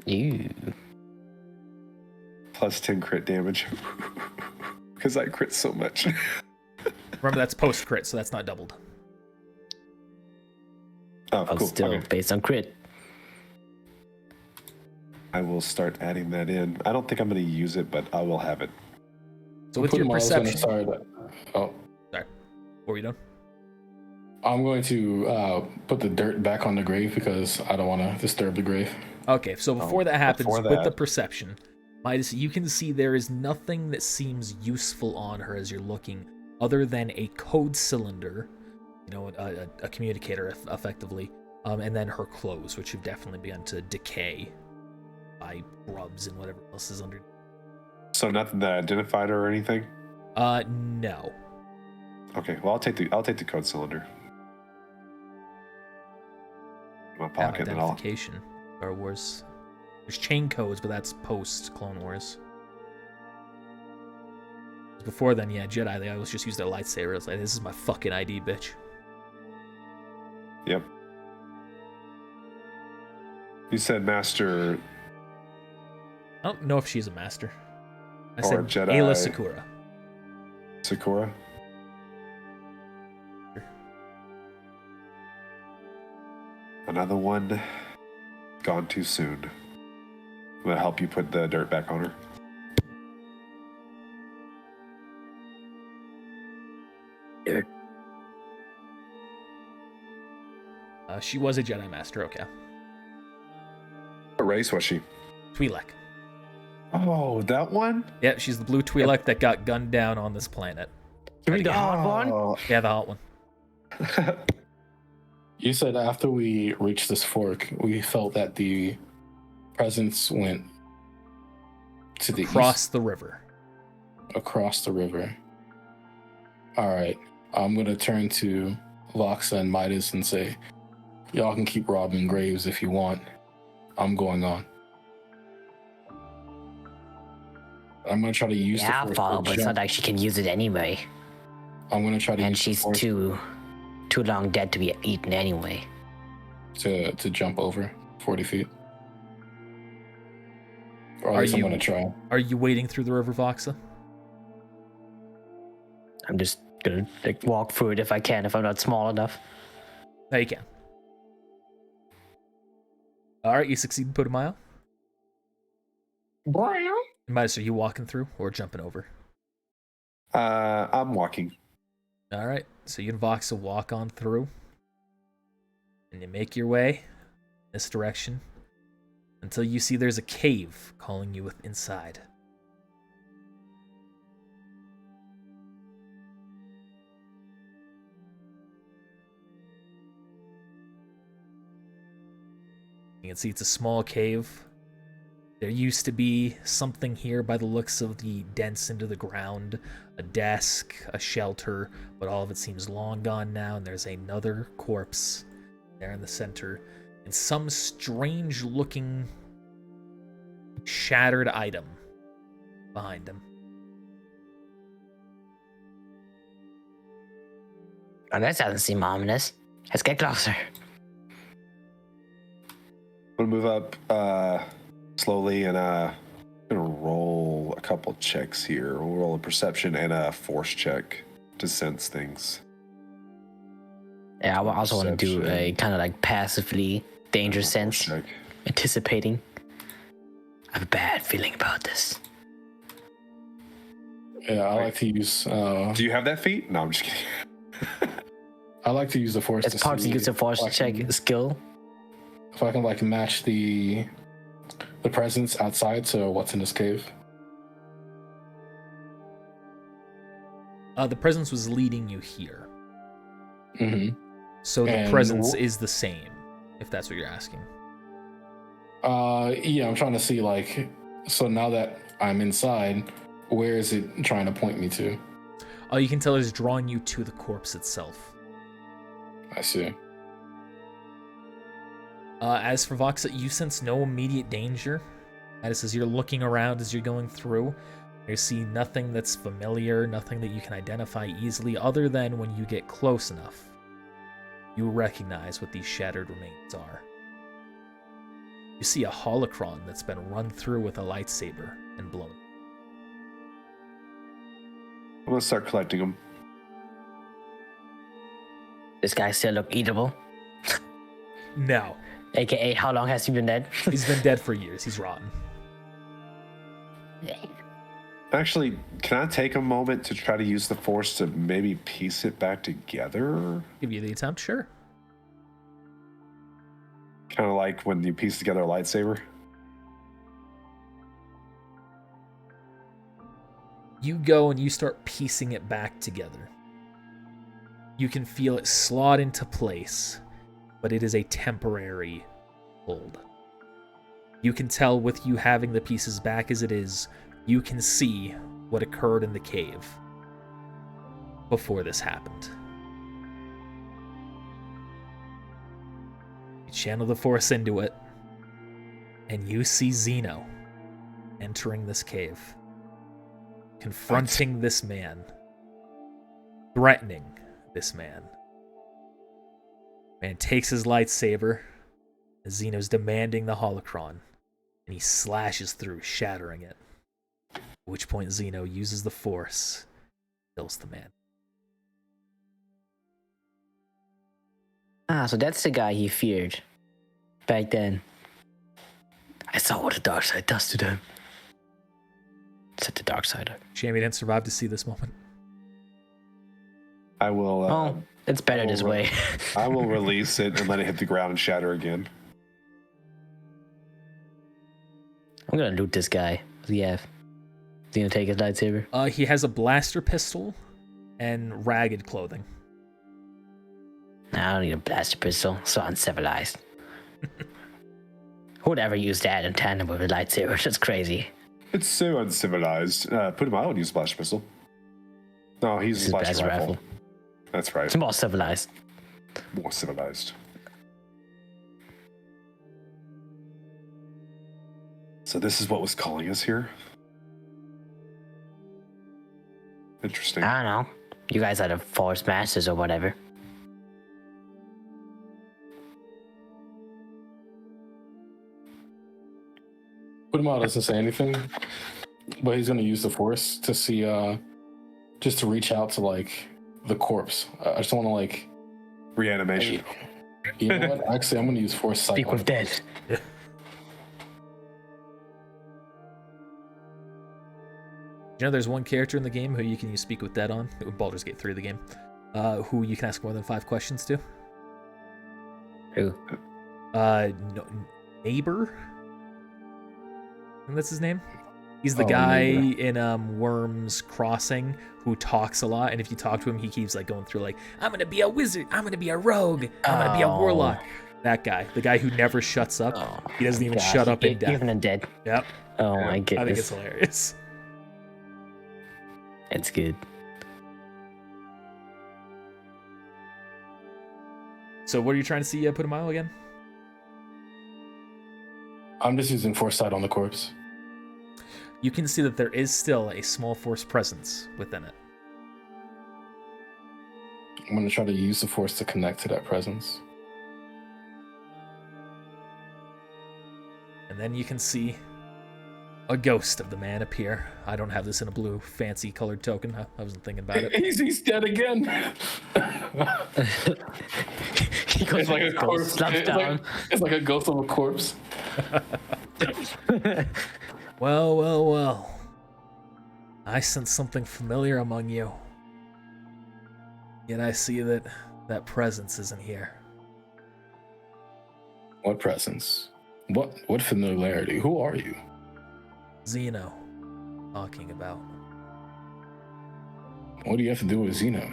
Ew. Plus 10 crit damage. Because I crit so much. Remember, that's post crit, so that's not doubled. Oh, Oh, cool. still Okay. based on crit. I will start adding that in. I don't think I'm going to use it, but I will have it. So with your perception, Sorry. Oh, sorry, what were you doing? I'm going to put the dirt back on the grave because I don't want to disturb the grave. Okay, so before that happens, before with the that- perception, Midas, you can see there is nothing that seems useful on her as you're looking, other than a code cylinder, a communicator, effectively, and then her clothes, which have definitely begun to decay by grubs and whatever else is under. So nothing that identified her or anything? No. Okay, well I'll take the code cylinder. In my pocket and I'll Identification. Star Wars. There's chain codes, but that's post Clone Wars. Before then, yeah, Jedi, they always just use their lightsabers. Like, this is my fucking ID, bitch. Yep. You said Master I don't know if she's a master. I Or said Jedi. Ayla Sakura. Sakura. Another one gone too soon. I'm gonna help you put the dirt back on her. She was a Jedi Master, okay. What race was she? Twi'lek. Oh, that one? Yep, she's the blue Twi'lek that got gunned down on this planet. The hot one? Oh. Yeah, the hot one. You said after we reached this fork, we felt that the presence went to the Across the river. across the river. All right, I'm gonna turn to Voxa and Midas and say, "Y'all can keep robbing graves if you want. I'm going on." I'm gonna try to use Yeah, I'll the follow, force but to it's not jump. like she can use it anyway. I'm gonna try to And use the she's force too long dead to be eaten anyway. to jump over 40 feet. Or at Are least I'm you- gonna try. Are you wading through the river, Voxa? I'm just gonna walk through it if I can, if I'm not small enough. No, you can. Alright, you succeed in put a mile. Midas, are you walking through or jumping over? I'm walking. Alright, so you and Voxa walk on through. And you make your way this direction until you see there's a cave calling you inside. You can see it's a small cave There used to be something here by the looks of the dents into the ground, a desk, a shelter, but all of it seems long gone now, and there's another corpse there in the center, and some strange-looking shattered item behind him. Oh, that doesn't seem ominous. Let's get closer. I'm gonna move up slowly and I'm gonna roll a couple checks here. We'll roll a perception and a force check to sense things. Yeah, I also want to do a kind of like passively danger sense, Check. anticipating. I have a bad feeling about this. Yeah, I like to use. Do you have that feat? No, I'm just kidding. I like to use the force. It's part to use a force check skill. If I can like match the presence outside to what's in this cave. The presence was leading you here. Mm-hmm. So the And presence is the same, if that's what you're asking. Yeah, I'm trying to see like. So now that I'm inside, where is it trying to point me to? You can tell it is drawing you to the corpse itself. I see. As for Voxa, you sense no immediate danger. As you're looking around as you're going through, you see nothing that's familiar, nothing that you can identify easily, other than when you get close enough, you recognize what these shattered remains are. You see a holocron that's been run through with a lightsaber and blown. I'm gonna start collecting them. This guy still look eatable. No. AKA, how long has he been dead? He's been dead for years. He's rotten. Actually, can I take a moment to try to use the force to maybe piece it back together? Give you the attempt, sure. Kind of like when you piece together a lightsaber. You go and you start piecing it back together. You can feel it slot into place, but it is a temporary hold. You can tell with you having the pieces back as it is, you can see what occurred in the cave before this happened. You channel the force into it, and you see Xeno entering this cave, confronting this man, threatening this man. Man takes his lightsaber, as Xeno's demanding the holocron, and he slashes through, shattering it. At which point Xeno uses the force, kills the man. Ah, so that's the guy he feared back then. I saw what the dark side does to them. Said the dark side. Jamie didn't survive to see this moment. I will. Oh, it's better this way. I will release it and let it hit the ground and shatter again. I'm gonna loot this guy. What do you have? Is he gonna take his lightsaber? He has a blaster pistol and ragged clothing. Nah, I don't need a blaster pistol. So uncivilized. Who would ever use that in tandem with a lightsaber? That's crazy. It's so uncivilized. Put him out and use a blaster pistol. No, he's a blaster rifle. That's right. It's more civilized. More civilized. So this is what was calling us here? Interesting. I don't know. You guys are the Force Masters or whatever. Put him out doesn't say anything, but he's gonna use the force to see, just to reach out to like the corpse. I just want to like Reanimation. You know what? Actually, I'm gonna use force sight. Speak with dead. You know, there's one character in the game who you can use Speak with Dead on, Baldur's Gate 3 of the game, who you can ask more than 5 questions to. Who? Neighbor? I think that's his name. He's the Oh, guy Neighbor. in Worms Crossing who talks a lot, and if you talk to him, he keeps like going through like, I'm gonna be a wizard, I'm gonna be a rogue, I'm gonna be a Oh. warlock. That guy, the guy who never shuts up. Oh, He doesn't even gosh, shut up in death. Even in dead. Yep. Oh Yeah, my I think it's goodness. hilarious. It's good. So what are you trying to see, Putumayo, again? I'm just using foresight on the corpse. You can see that there is still a small force presence within it. I'm gonna try to use the force to connect to that presence. And then you can see a ghost of the man appear. I don't have this in a blue fancy colored token. I wasn't thinking about it. He's dead again. He goes It's like a corpse. slaps down. It's like a ghost of a corpse. Well, well, well. I sense something familiar among you. Yet I see that that presence isn't here. What presence? What familiarity? Who are you? Xeno, talking about, What do you have to do with Xeno?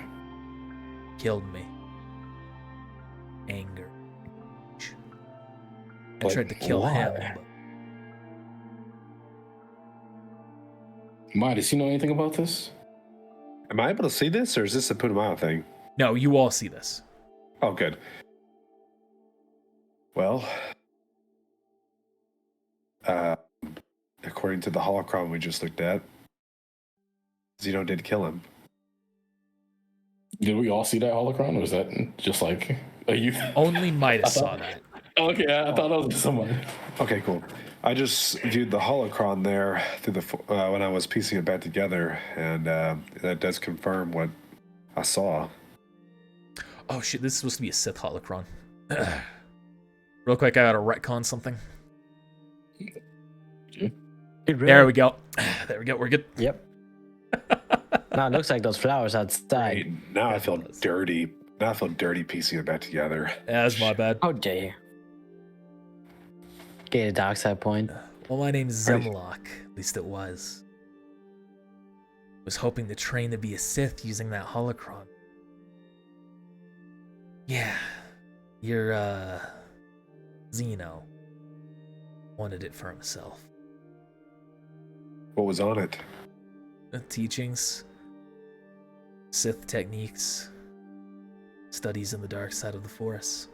killed me. Anger. I But tried to kill why? him. Mai, does he know anything about this? Am I able to see this, or is this a Putumayo thing? No, you all see this. Oh, good. Well, according to the holocron we just looked at, Xeno did kill him. Did we all see that holocron, or was that just like a youth? Only Midas saw that. Okay, I thought that was someone. Okay, cool. I just viewed the holocron there through the when I was piecing it back together, and that does confirm what I saw. Oh shit, this is supposed to be a Sith holocron. Real quick, I gotta retcon something. There we go. There we go, we're good. Yep. Now it looks like those flowers outside. Hey, now I feel it does. dirty. Now I feel dirty piecing it back together. Yeah, that's my bad. How dare you? Get a dark side point. Well, my name's Zemlock. At least it was. Was hoping to train to be a Sith using that holocron. Yeah. Your, Xeno wanted it for himself. What was on it? The teachings, Sith techniques, studies in the dark side of the Force.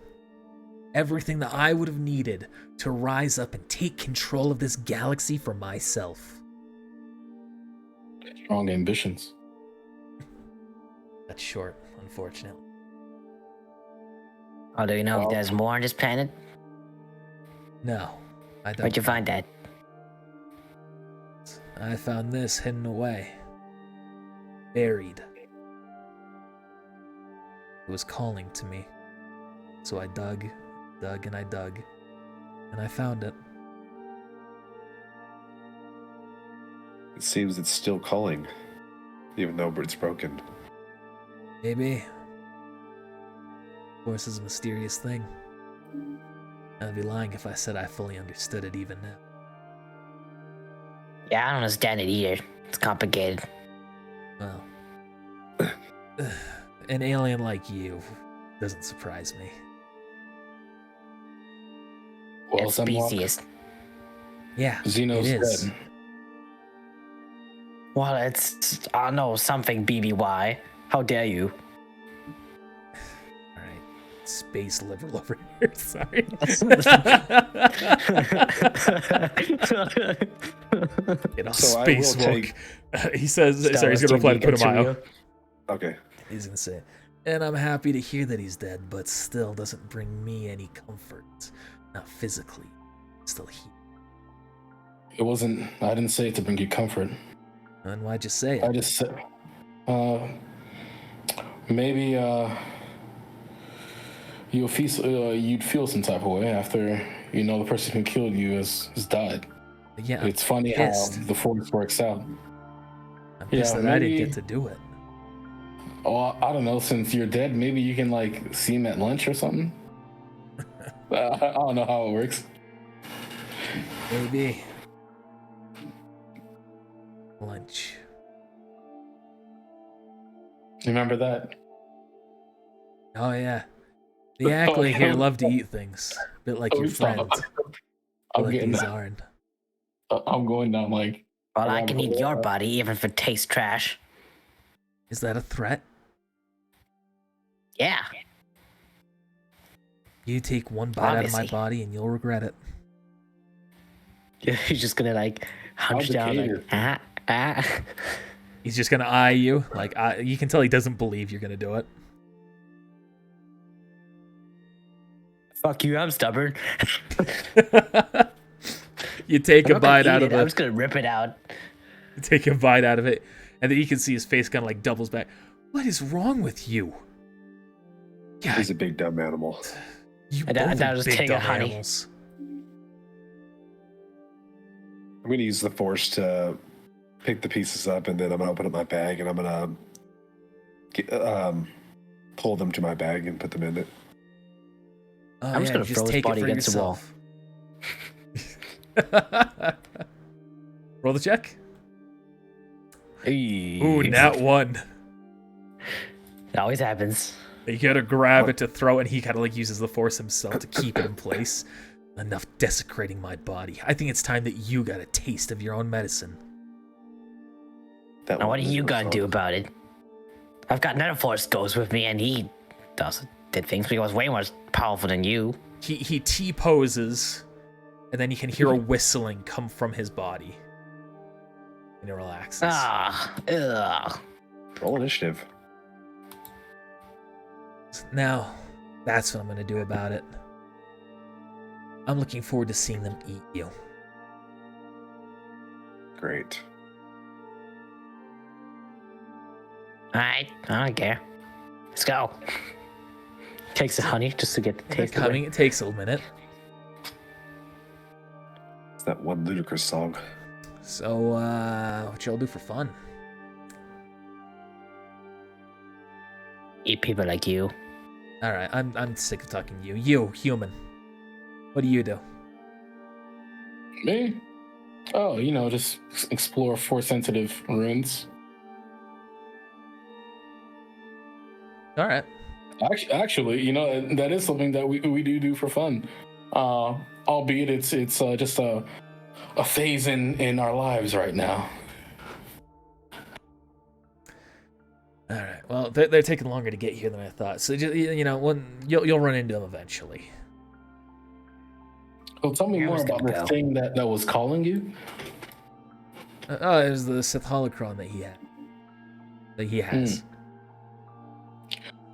Everything that I would have needed to rise up and take control of this galaxy for myself. Strong ambitions. That's short, unfortunately. Oh, do you know if there's more on this planet? No, I don't. Where'd you find that? I found this hidden away. Buried. It was calling to me. So I dug, and I dug, and I found it. It seems it's still calling, even though it's broken. Maybe. Force is a mysterious thing. I'd be lying if I said I fully understood it even now. Yeah, I don't understand it either. It's complicated. Well, an alien like you doesn't surprise me. Well, It's Zemlock, species. Yeah, Xeno's it is. dead. Well, it's, I know something, BBY. How dare you? All right, space liberal over here. Sorry. You know, So I space will woke. He says, Star sorry, he's Wars gonna reply to TV Putumayo. Gatsurio. Okay. He's gonna say, and I'm happy to hear that he's dead, but still doesn't bring me any comfort. Not physically. Still here. It wasn't. I didn't say it to bring you comfort. And why'd you say I it? just said, maybe you'd feel some type of way after the person who killed you has died. Yeah, It's funny pissed. how the Force works out. I'm pissed yeah, that I didn't maybe- get to do it. Oh, I don't know. Since you're dead, maybe you can like see him at lunch or something. I don't know how it works. Maybe. Lunch. Remember that? Oh yeah. The Ackley here love to eat things, a bit like your Stop. friends. I'm Like getting these that. aren't. I'm going down like. Well, I around can the eat your wall. body even if it tastes trash. Is that a threat? Yeah. You take one bite out of my Obviously. body and you'll regret it. He's just gonna like hunch down like Complicated. He's just gonna eye you. Like you can tell he doesn't believe you're gonna do it. Fuck you, I'm stubborn. You take I'm a not gonna bite eat out it, of I'm it. just gonna rip it out. You take a bite out of it, and then you can see his face kind of like doubles back. What is wrong with you? Yeah, He's a big dumb animal. you And both I'll are just big take a dumb honey. animals. I'm gonna use the force to pick the pieces up, and then I'm gonna open up my bag, and I'm gonna pull them to my bag and put them in it. Oh, I'm just gonna just throw his take it body for against the wall. yourself. Roll the check. Ooh, nat 1. It always happens. You gotta grab it to throw it, and he kind of like uses the force himself to keep it in place. Enough desecrating my body. I think it's time that you got a taste of your own medicine. That Now, one what are you was gonna wrong. do about it? I've got another force goes with me, and he did things, but he was way more powerful than you. He T-poses, and then you can hear a whistling come from his body. And it relaxes. Ugh. Roll initiative. Now, that's what I'm gonna do about it. I'm looking forward to seeing them eat you. Great. Alright, I don't care. Let's go. Takes the honey just to get the They're taste of coming. it. It takes a minute. It's that one ludicrous song. So, what y'all do for fun? Eat people like you. All right, I'm sick of talking to you. You, human. What do you do? Me? Oh, just explore force-sensitive ruins. All right. Actually, that is something that we do for fun. Albeit it's just a phase in our lives right now. All right. Well, they're taking longer to get here than I thought. So just, when you'll run into them eventually. Well, tell me Where more was about gonna the go? thing that was calling you. It was the Sith holocron that he had. That he has.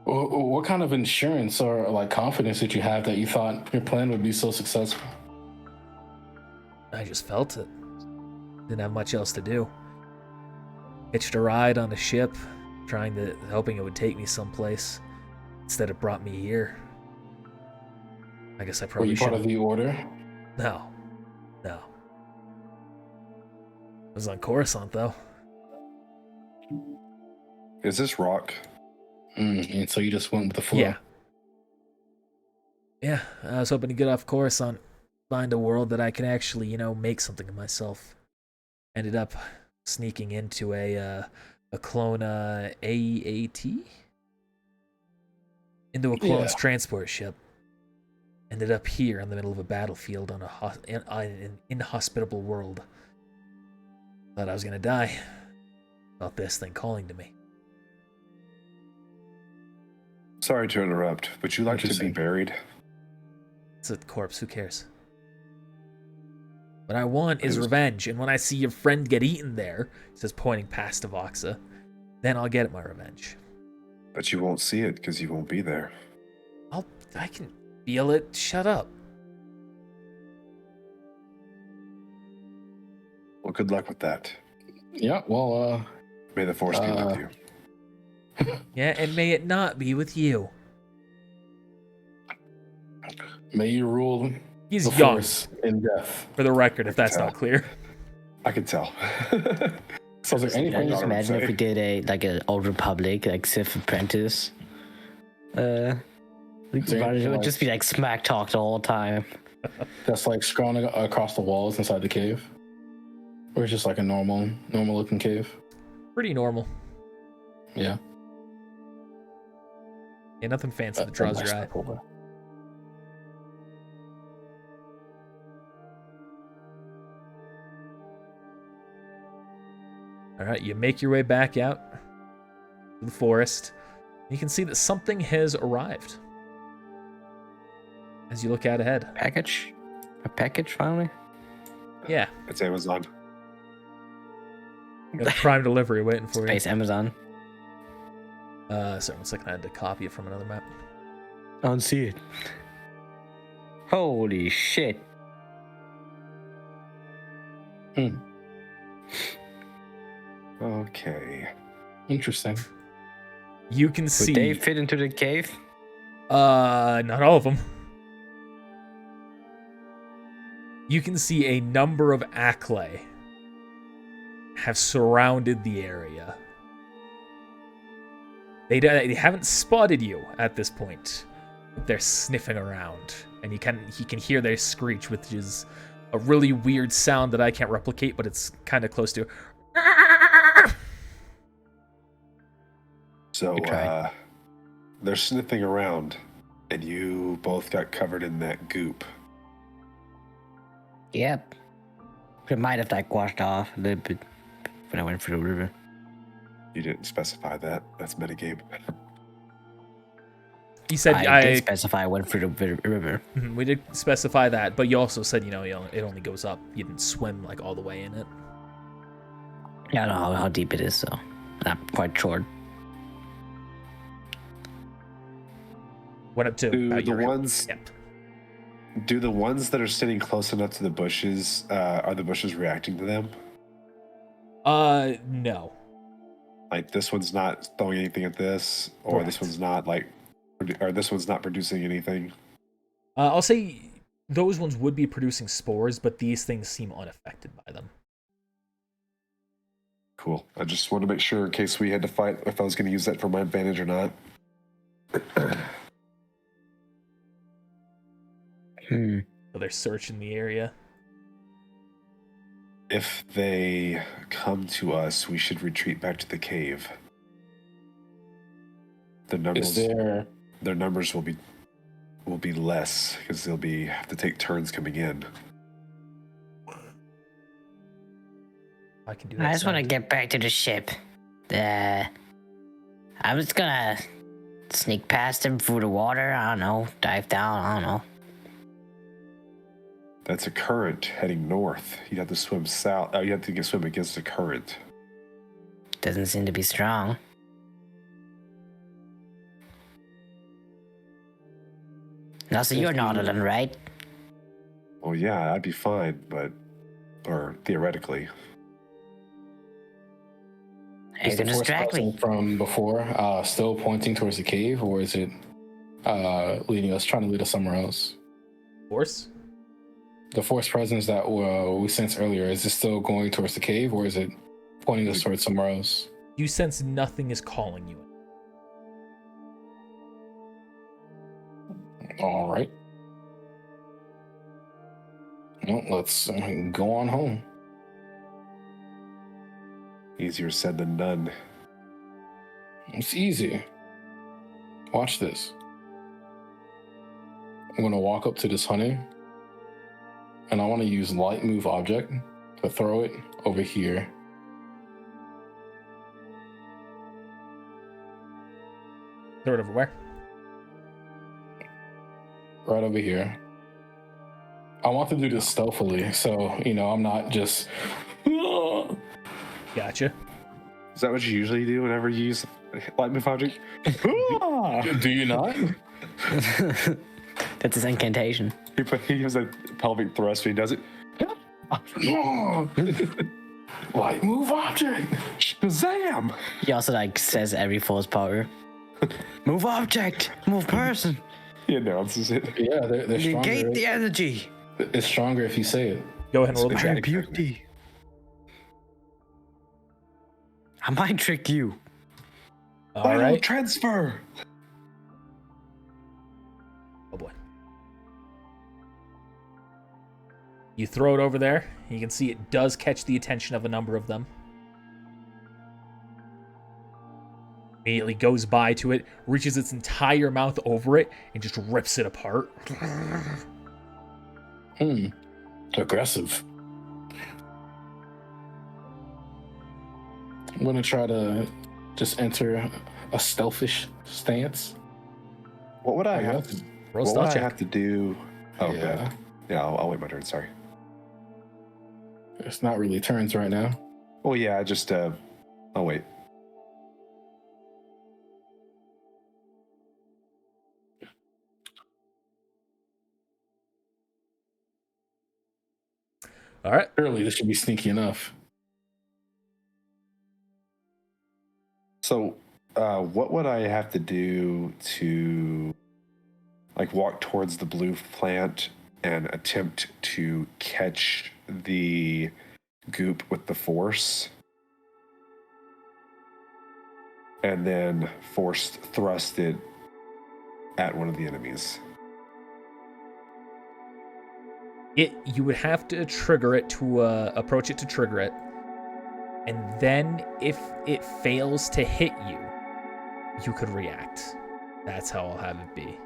What kind of insurance or like confidence did you have that you thought your plan would be so successful? I just felt it. Didn't have much else to do. Hitched a ride on a ship, hoping it would take me someplace. Instead, it brought me here. I guess I Were probably you part should. of the order? No. I was on Coruscant though. Is this rock? And so you just went with the flow. Yeah. Yeah, I was hoping to get off Coruscant, find a world that I can actually, make something of myself. Ended up sneaking into a clone AAT? Into a clone's Yeah. transport ship. Ended up here in the middle of a battlefield on an inhospitable world. Thought I was gonna die. Felt this thing calling to me. Sorry to interrupt. Would you like to be Interesting. buried? It's a corpse, who cares? What I want is revenge, and when I see your friend get eaten there, he says pointing past Avoxa, then I'll get my revenge. But you won't see it because you won't be there. I can feel it. Shut up. Well, good luck with that. Yeah, well, May the force be with you. Yeah, and may it not be with you. may you rule He's the young, force in death. for the record, if that's not clear. I can tell. So is there Can I anything just I would imagine if say. we did an Old Republic, like Sith Apprentice? there It anything would like- just be like smack talk the whole time. that's like scrawling across the walls inside the cave? Or it's just like a normal looking cave? Pretty normal. Yeah. Yeah, nothing fancy that draws your eye. All right, you make your way back out to the forest. You can see that something has arrived as you look out ahead. Package? A package finally? Yeah, It's Amazon. got a Prime delivery waiting for you. Space Amazon. Sorry, 1 second. I had to copy it from another map. I don't see it. Holy shit. Okay. Interesting. You can see. Would they fit into the cave? Not all of them. You can see a number of Acklay have surrounded the area. They haven't spotted you at this point. They're sniffing around, and he can hear their screech, which is a really weird sound that I can't replicate, but it's kind of close to. So Good try. they're sniffing around, and you both got covered in that goop. Yep. It might have like washed off a little bit when I went through the river. You didn't specify that. That's metagame. He said I did specify I went through the river. We did specify that, but you also said, it only goes up. You didn't swim like all the way in it. Yeah, I don't know how deep it is, so not quite sure. Went up to Do about the your hip. ones- Yep. Do the ones that are sitting close enough to the bushes, are the bushes reacting to them? No. Like this one's not throwing anything at this, or Correct. this one's not or this one's not producing anything. I'll say those ones would be producing spores, but these things seem unaffected by them. Cool. I just want to make sure in case we had to fight if I was going to use that for my advantage or not. So they're searching the area. If they come to us, we should retreat back to the cave. The numbers, their numbers will be less because they'll have to take turns coming in. I can do that. I just want to get back to the ship. I'm just gonna sneak past them through the water. I don't know. Dive down. I don't know. That's a current heading north. You'd have to swim south. Oh, you have to swim against the current. Doesn't seem to be strong. Now, so you're Nautilus, right? Well, yeah, I'd be fine, or theoretically. Are you Is the gonna force distract me? presence from before still pointing towards the cave, or is it trying to lead us somewhere else? Force? The force presence that we sensed earlier, is it still going towards the cave, or is it pointing us towards somewhere else? You sense nothing is calling you. All right. Well, let's go on home. Easier said than done. It's easy. Watch this. I'm gonna walk up to this honey, and I want to use light move object to throw it over here. Throw it over where? Right over here. I want to do this stealthily, so I'm not just. Gotcha. Is that what you usually do whenever you use light move object? Do you not? That's his incantation. He has a pelvic thrust when he does it. Light move object. Shazam! He also says every force power. Move object. Move person. He announces it. Yeah, they're stronger. Negate the energy. It's stronger if you say it. Go ahead and roll the It's check. been Beauty. I might trick you. All right. Transfer. Oh boy. You throw it over there. You can see it does catch the attention of a number of them. Immediately goes by to it, reaches its entire mouth over it, and just rips it apart. Aggressive. I'm gonna try to just enter a stealthish stance. What would I Yeah. have to? Roll What stealth would I check. have to do? Oh, Yeah. good. Yeah, I'll wait my turn. Sorry. It's not really turns right now. Oh yeah, I just I'll wait. All right. Surely this should be sneaky enough. So, what would I have to do to like walk towards the blue plant and attempt to catch the goop with the force? And then thrust it at one of the enemies. You would have to trigger it to approach it to trigger it, and then if it fails to hit you, you could react. That's how I'll have it be.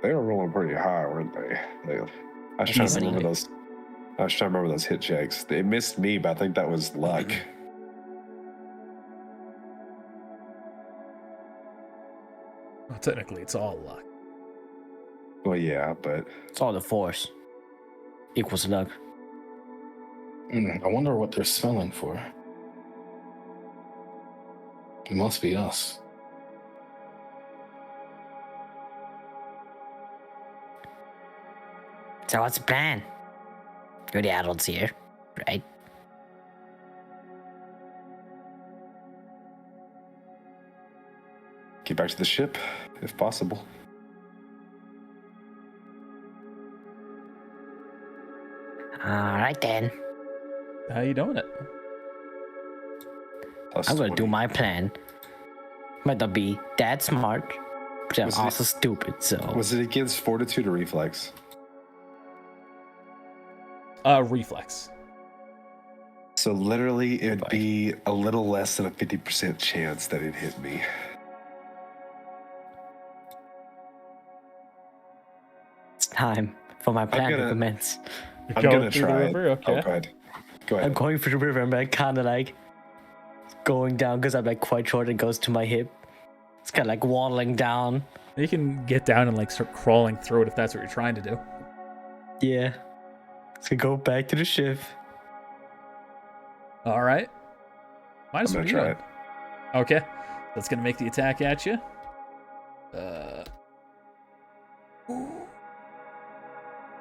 They were rolling pretty high, weren't they? I was trying to remember those. I was trying to remember those hit checks. They missed me, but I think that was luck. Well, technically, it's all luck. Well, yeah, but It's all the force. Equals luck. I wonder what they're smelling for. It must be us. So what's the plan? You're the adults here, right? get back to the ship if possible. Alright then. How you doing it? Plus I'm gonna 20. do my plan. Might not be that smart, but I'm Was it- also stupid, so. Was it against fortitude or reflex? Reflex. So literally, it'd be a little less than a 50% chance that it hit me. It's time for my plan to gonna- commence. You're I'm going gonna through try the it. river? Okay. Oh, go ahead. Go I'm ahead. going for the river, and I'm kind of like going down because I'm like quite short. It goes to my hip. It's kind of like waddling down. You can get down and like start crawling through it if that's what you're trying to do. Yeah. So go back to the ship. All right. I'm Minus gonna what are you try doing? it. Okay. That's gonna make the attack at you.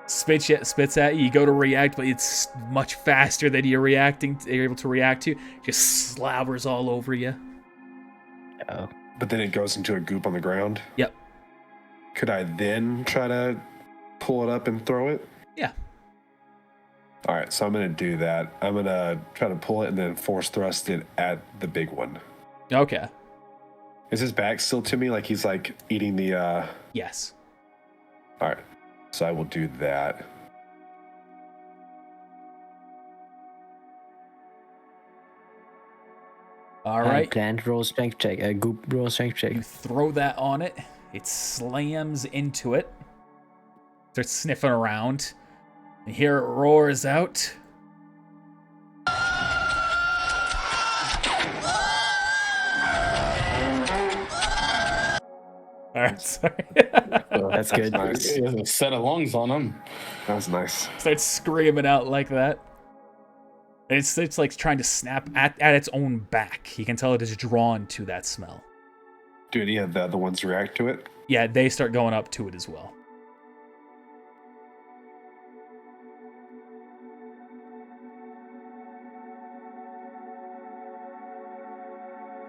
Spits at you. You go to react, but it's much faster than you're able to react to. Just slabbers all over you. Oh. But then it goes into a goop on the ground. Yep. Could I then try to pull it up and throw it? Yeah. All right, so I'm gonna do that. I'm gonna try to pull it and then force thrust it at the big one. Okay. Is his back still to me? Like he's like eating the. Yes. All right, so I will do that. All right. Plant roll strength check. Goop roll strength check. You throw that on it. It slams into it. Starts sniffing around. And here it roars out. All right, sorry. That's good. Nice. He has a set of lungs on him. That was nice. Starts screaming out like that. And it's like trying to snap at its own back. You can tell it is drawn to that smell. Do any of the other ones react to it? Yeah, they start going up to it as well.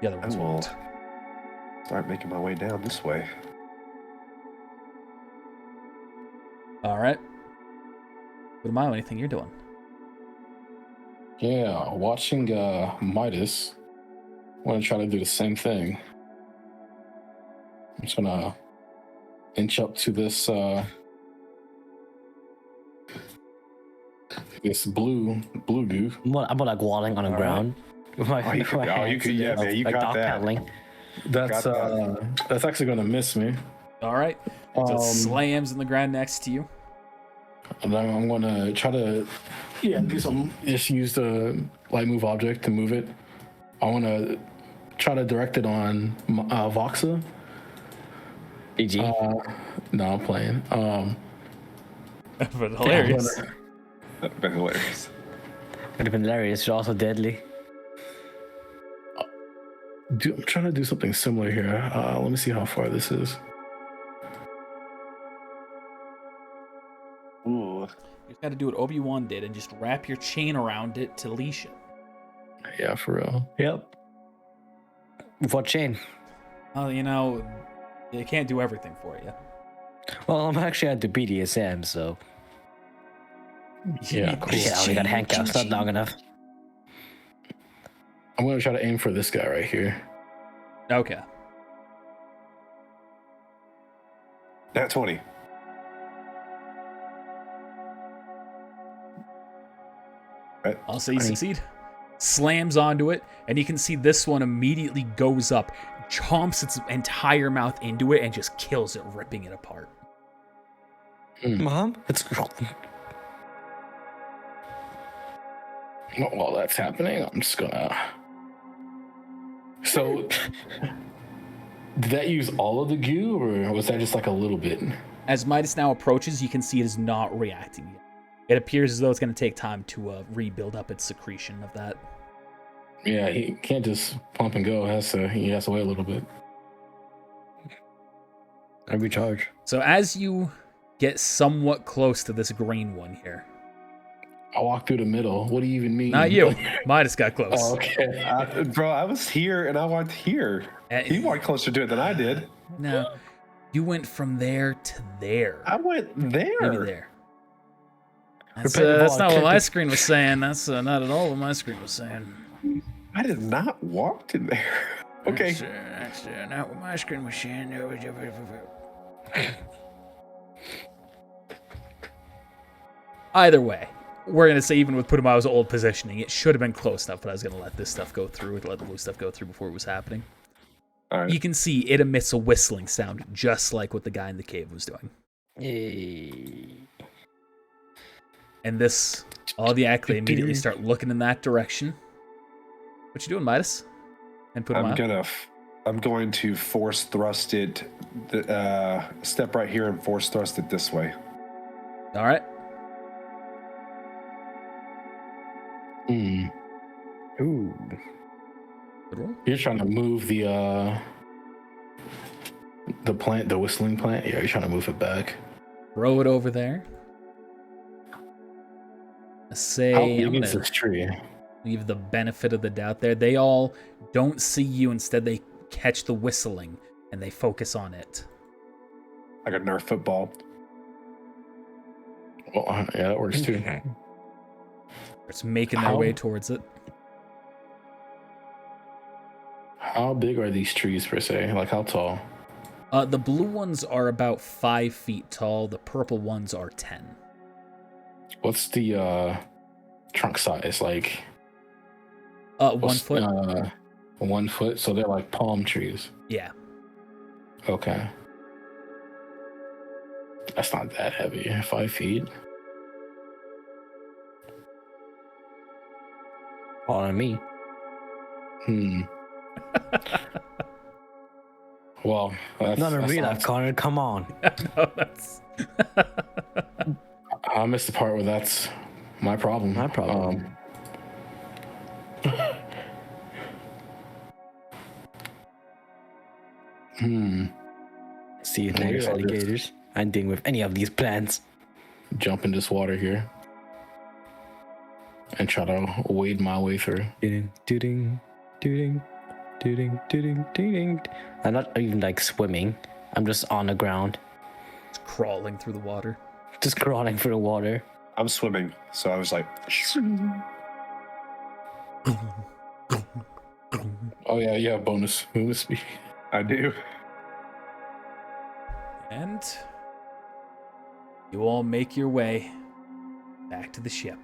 The other I ones will won't. start making my way down this way. All right. What am I? Anything you're doing? Yeah, watching Midas. I want to try to do the same thing. I'm just gonna inch up to this this blue goo. I'm more like waddling on the All ground. With my, Oh, you with could- my oh, you hands could- in yeah, the- man, you like got dog that. paddling. That's actually gonna miss me. All right. So it Um, slams in the ground next to you. And then I'm gonna try to Yeah, do some. Just use the light move object to move it. I want to try to direct it on Voxa. EG. No, I'm playing. But hilarious. That'd been hilarious. Would have been hilarious, but also deadly. I'm trying to do something similar here. Let me see how far this is. Ooh. You got to do what Obi-Wan did and just wrap your chain around it to leash it. Yeah, for real. Yep. What chain? Well, you know, they can't do everything for you. Well, I'm actually at the BDSM, so. Yeah, cool. Yeah, we got handcuffs, not long enough. I'm gonna try to aim for this guy right here. Okay. Nat 20. I'll say you succeed. Slams onto it, and you can see this one immediately goes up, chomps its entire mouth into it, and just kills it, ripping it apart. Mom? It's While that's happening, I'm just gonna. So, did that use all of the goo, or was that just like a little bit? As Midas now approaches, you can see it is not reacting yet. It appears as though it's going to take time to rebuild up its secretion of that. Yeah, he can't just pump and go. He has to wait a little bit. I recharge. So as you get somewhat close to this green one here. I walk through the middle. What do you even mean? Not you. Midas got close. Oh, okay. Bro, I was here and I walked here. He walked closer to it than I did. No. You went from there to there. I went there. Maybe there. That's not what my screen was saying. That's not at all what my screen was saying. I did not walk to there. Okay. That's not what my screen was saying. Either way, we're going to say even with Putumayo's old positioning, it should have been close enough, but I was going to let this stuff go through, let the blue stuff go through before it was happening. All right. You can see it emits a whistling sound, just like what the guy in the cave was doing. And all the Ackley immediately start looking in that direction. What you doing, Midas? And Putumayo? I'm going to force thrust it, step right here and force thrust it this way. All right. Hmm. Ooh. Good roll. You're trying to move the plant, the whistling plant. Yeah, you're trying to move it back. Throw it over there. How big is this tree? Leave the benefit of the doubt there. They all don't see you. Instead, they catch the whistling and they focus on it. Like a Nerf football. Well, yeah, that works too. It's making their way towards it. How big are these trees per se? Like how tall? The blue ones are about 5 feet tall. The purple ones are 10. What's the trunk size? Like 1 foot. 1 foot. So they're like palm trees. Yeah. Okay. That's not that heavy. 5 feet. All on me. Well, Not in real life, Connor. Come on. No, that's... I missed the part where that's my problem. My problem. See you later, alligators. I ain't dealing with any of these plants. Jump in this water here and try to wade my way through. Doo-ding. I'm not even like swimming. I'm just on the ground. It's crawling through the water. Just crawling through the water. I'm swimming, so I was like... Oh yeah, you have bonus movement speed. I do. And you all make your way back to the ship.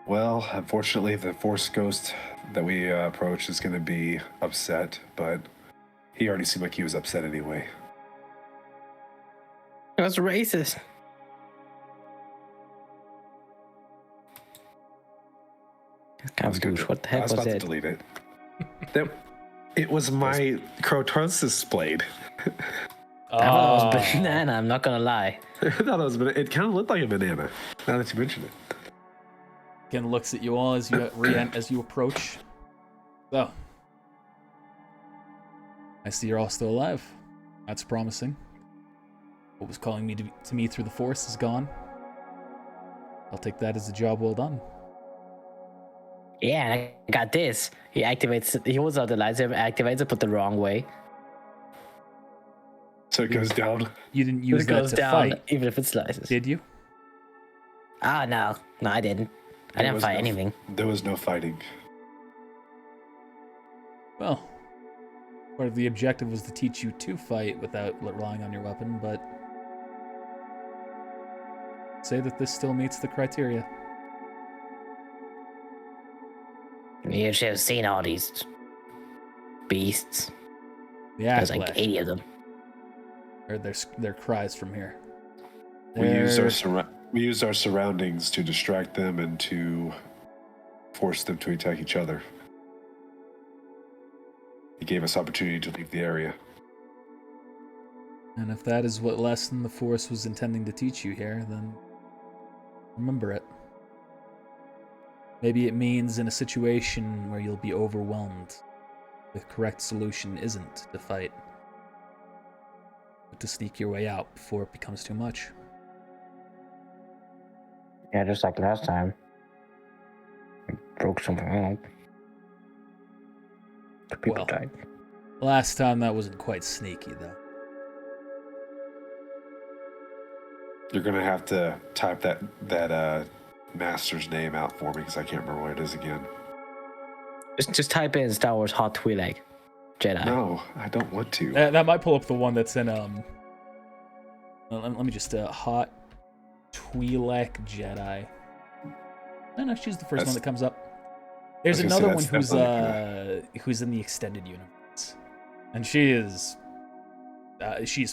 Well, unfortunately, the Force Ghost that we approached is going to be upset, but he already seemed like he was upset anyway. That's racist. Kind of douche. What the heck I was was about that? to delete it. It was my Crotosis blade. I thought it Oh. was banana. I'm not gonna lie. I thought it was, it kind of looked like a banana. Now that you mention it. Again, looks at you all as you as you approach. So, I see you're all still alive. That's promising. What was calling me to me through the Force is gone. I'll take that as a job well done. Yeah, I got this. He holds out the lightsaber, activates it, but the wrong way. So it goes down. You didn't use It that goes to down, fight, even if it slices. did you? Ah, no, I didn't. I There didn't was fight no- anything. There was no fighting. Well, part of the objective was to teach you to fight without relying on your weapon, but say that this still meets the criteria. You should have seen all these beasts. The There's like Acklash 80 of them. heard their cries from here. We used They're- we used our surroundings to distract them and to force them to attack each other. It gave us opportunity to leave the area. And if that is what lesson the Force was intending to teach you here, then remember it. Maybe it means in a situation where you'll be overwhelmed, the correct solution isn't to fight, but to sneak your way out before it becomes too much. Yeah, just like last time. I broke something up. People Well. died. Last time that wasn't quite sneaky, though. You're gonna have to type that master's name out for me because I can't remember what it is again. Just type in Star Wars Hot Twi'lek Jedi. No, I don't want to. That might pull up the one that's in let me just Hot Twi'lek Jedi. No, she's the first one that comes up. There's I was gonna another say, one that's who's in the extended universe, and she's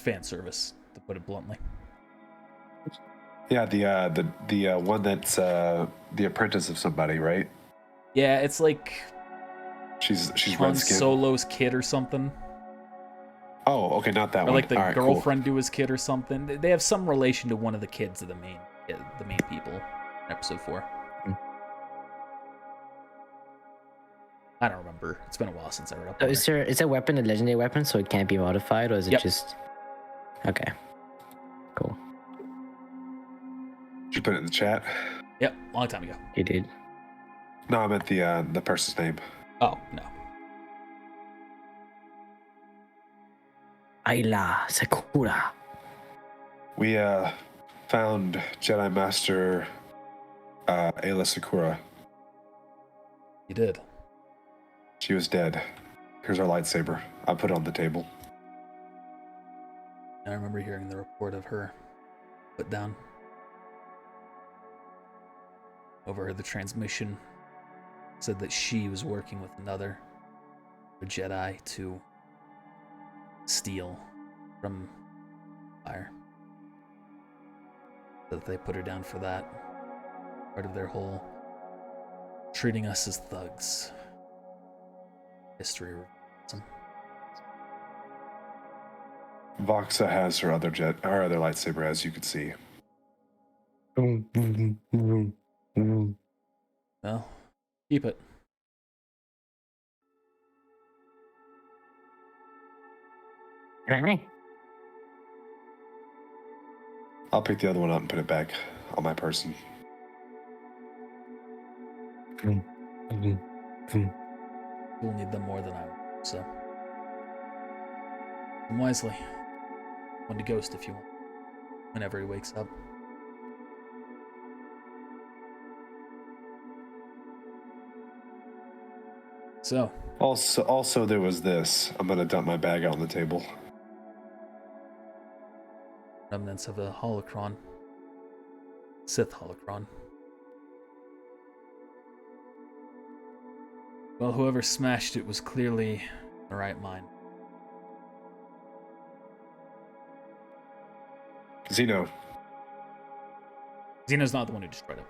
fan service, to put it bluntly. Yeah, the one that's the apprentice of somebody, right? Yeah, it's like She's Han red skin. Solo's kid or something, Oh, okay, not that or one. like the All right, cool. girlfriend to his kid or something. They have some relation to one of the kids of the main people in episode 4. I don't remember. It's been a while since I read up. So is a weapon a legendary weapon, so it can't be modified, or is it Yep. just okay? Cool. Did you put it in the chat? Yep, long time ago. You did. No, I meant the person's name. Oh no. Ayla Sakura. We found Jedi Master Ayla Sakura. You did. She was dead. Here's our lightsaber. I put it on the table. I remember hearing the report of her put down. Overheard the transmission. Said that she was working with another Jedi to steal from fire. That they put her down for that. Part of their whole treating us as thugs. History reveals them. Voxa has her other lightsaber, as you can see. Well, keep it. I'll pick the other one up and put it back on my person. You'll need them more than I will, so. And wisely. One to Ghost if you want. Whenever he wakes up. So, Also, there was this. I'm gonna dump my bag out on the table. remnants of a holocron. Sith holocron. Well, whoever smashed it was clearly in the right mind. Xeno. Xeno's not the one who destroyed it.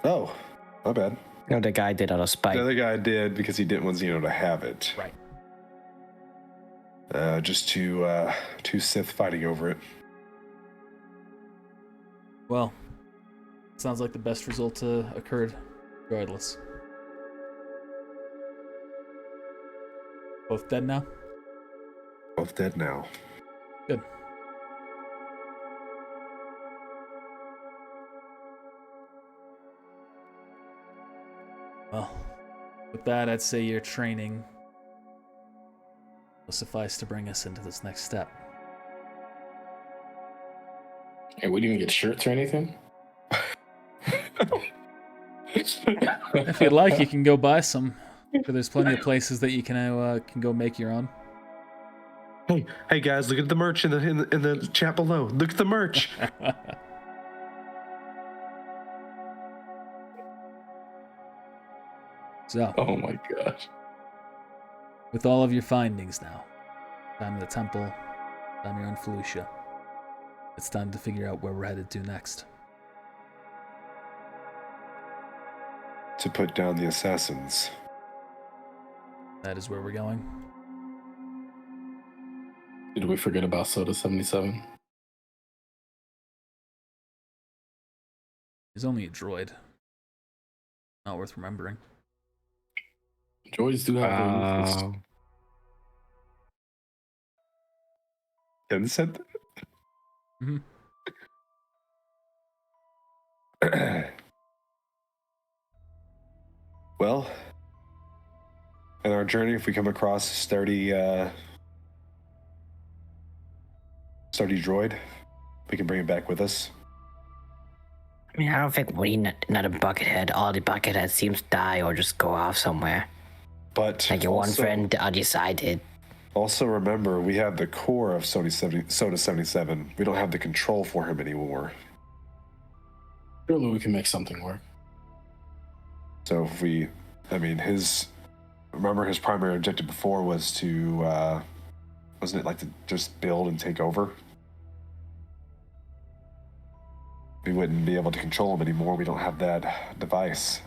Oh, my bad. No, the guy did out of spite. The other guy did because he didn't want Zeno to have it. Right. Just two Sith fighting over it. Well, sounds like the best result occurred regardless. Both dead now? Both dead now. Good. Well, with that, I'd say your training will suffice to bring us into this next step. Hey, we didn't even get shirts or anything? If you'd like, you can go buy some. There's plenty of places that you can go make your own. Hey guys, look at the merch in the chat below. Look at the merch. So, Oh my gosh. with all of your findings now, time in the temple, time you're on Felucia, it's time to figure out where we're headed to next. To put down the assassins. That is where we're going. Did we forget about Soda 77? He's only a droid. Not worth remembering. Droids do have their uses. Ken said Mhm. that? Well, in our journey, if we come across a sturdy droid, we can bring it back with us. I mean, I don't think we not a buckethead. All the bucketheads seems to die or just go off somewhere. But Like your one also- friend, the other side did. Also remember, we have the core of Soda 77. We don't have the control for him anymore. Surely we can make something work. So if remember his primary objective before was to, wasn't it like to just build and take over? We wouldn't be able to control him anymore. We don't have that device.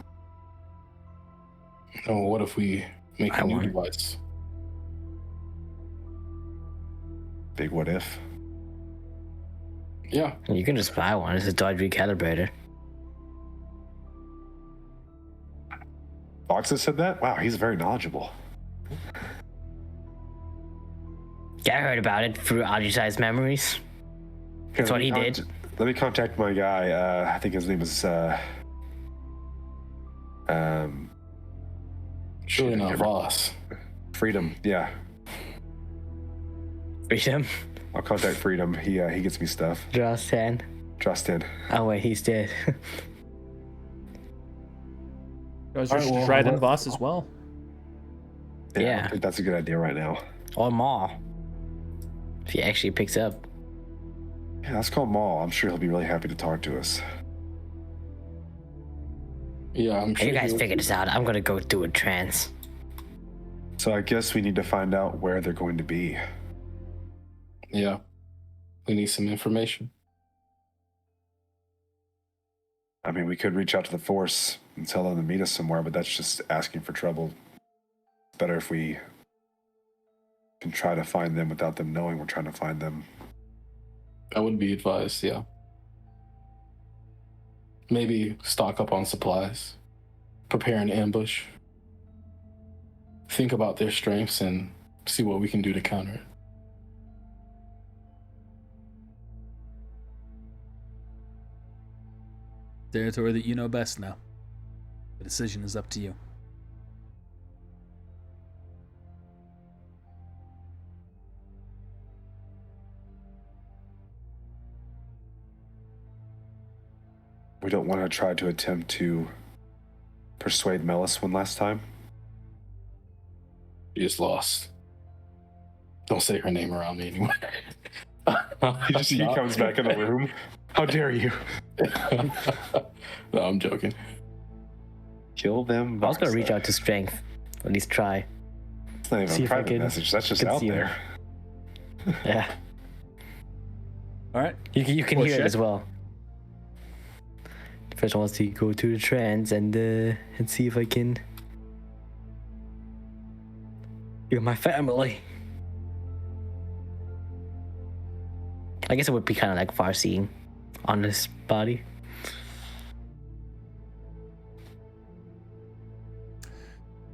Oh, what if we make I a new want- device? Big what if? Yeah. You can just buy one. It's a droid recalibrator. Fox has said that? Wow, he's very knowledgeable. Yeah, I heard about it through Audrey's memories. That's what he did. Let me contact my guy. I think his name is Surely not Voss. Freedom. Yeah, Freedom. I'll contact Freedom. He gets me stuff. Draws 10. Justin. Oh, wait, he's dead. Guys, Alright, you should well, try it in what- Voss as well. Yeah, I Yeah. think that's a good idea right now. Or Maul. If he actually picks up. Yeah, let's call Maul. I'm sure he'll be really happy to talk to us. Yeah, I'm sure. You guys he'll- figure this out. I'm gonna go do a trance. So I guess we need to find out where they're going to be. Yeah. We need some information. I mean, we could reach out to the Force and tell them to meet us somewhere, but that's just asking for trouble. It's better if we can try to find them without them knowing we're trying to find them. That would be advised, yeah. Maybe stock up on supplies. Prepare an ambush. Think about their strengths and see what we can do to counter it. Territory that you know best now. The decision is up to you. We don't want to try to attempt to persuade Melis one last time. She is lost. Don't say her name around me anyway. He comes back in the room. How dare you? No, I'm joking. Kill them. I was gonna reach out to Strength. At least try. It's not even see a if I private can message. That's just out conceal it. there. Yeah. All right. You can Well, hear shit. it as well. First, I want to go to the trance and see if I can get my family. I guess it would be kind of like far seeing on this body.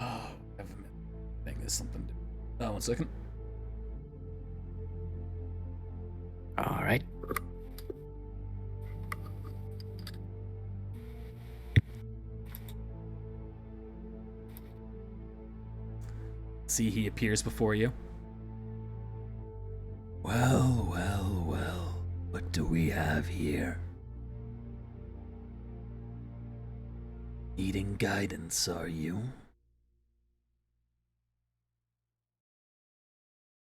Oh, I think there's something. Oh, 1 second. All right. See, he appears before you. Well, well, well. What do we have here? Needing guidance, are you?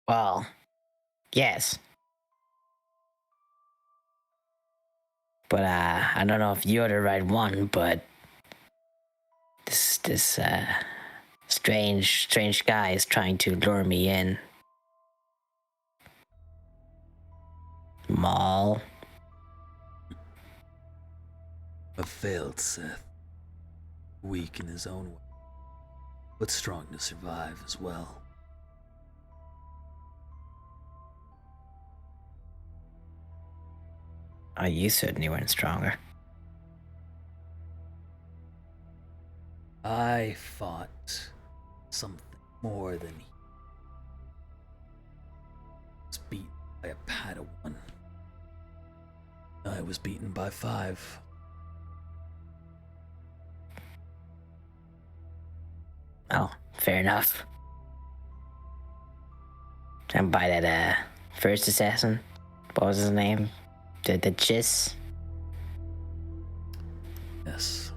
Well, yes. But I don't know if you're the right one, but this strange guy is trying to lure me in. Maul. A failed Sith. Weak in his own way, but strong to survive as well. Oh, you certainly weren't stronger. I fought something more than he was beaten by a Padawan. I was beaten by 5. Oh, fair enough. And by that first assassin, what was his name? The Chiss? Yes.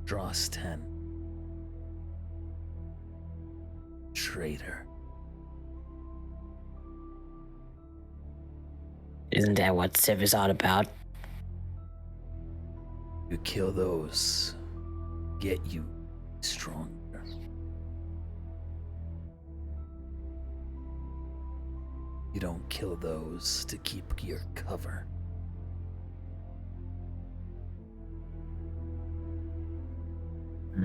Dross 10. Traitor. Isn't that what Civ is all about? You kill those, get you stronger. You don't kill those to keep your cover.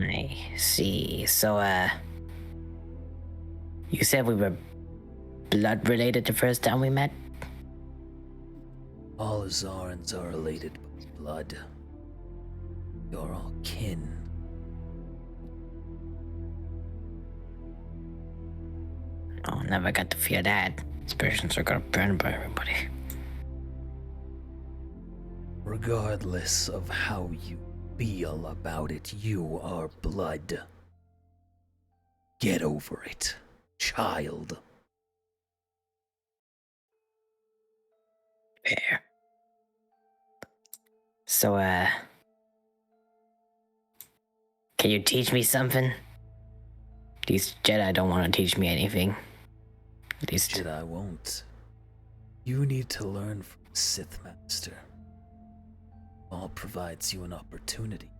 I see. So, you said we were blood related the first time we met? All Azarans are related by blood. You're all kin. Oh, never got to feel that. These versions are gonna burn by everybody. Regardless of how you feel about it, you are blood. Get over it, child. Fair. So, can you teach me something? These Jedi don't want to teach me anything. At least... Jedi won't. You need to learn from Sith Master. All provides you an opportunity.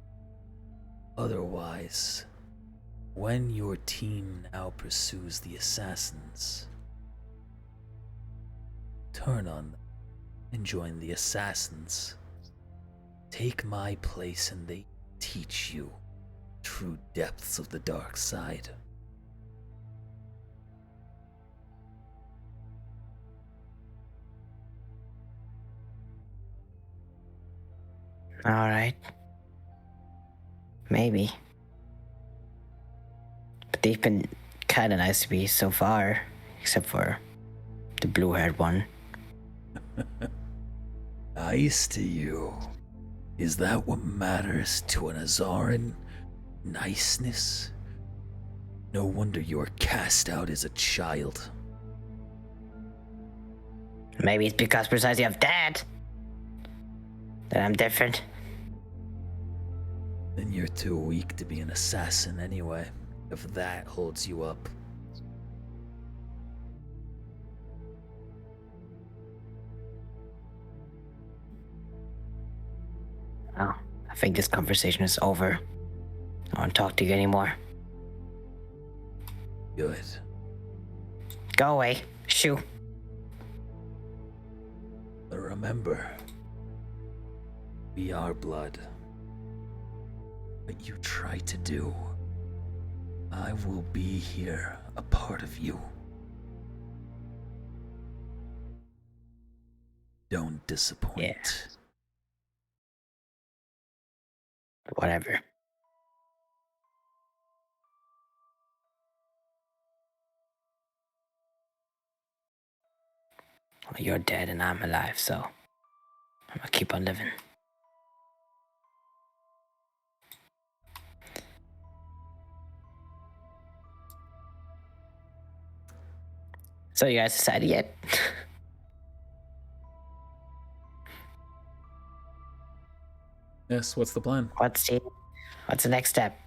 Otherwise, when your team now pursues the assassins, turn on them and join the assassins. Take my place and they teach you true depths of the dark side. Alright. Maybe. But they've been kinda nice to me so far. Except for the blue-haired one. Nice to you. Is that what matters to an Azaran? Niceness? No wonder you were cast out as a child. Maybe it's because precisely of that I'm different. Then you're too weak to be an assassin anyway, if that holds you up. Oh, I think this conversation is over. I don't want to talk to you anymore. Good. Go away. Shoo. But remember, we are blood. what you try to do, I will be here, a part of you. Don't disappoint. Yeah. Whatever. Well, you're dead and I'm alive, so I'm gonna keep on living. So you guys decided yet? Yes, what's the plan? What's the next step?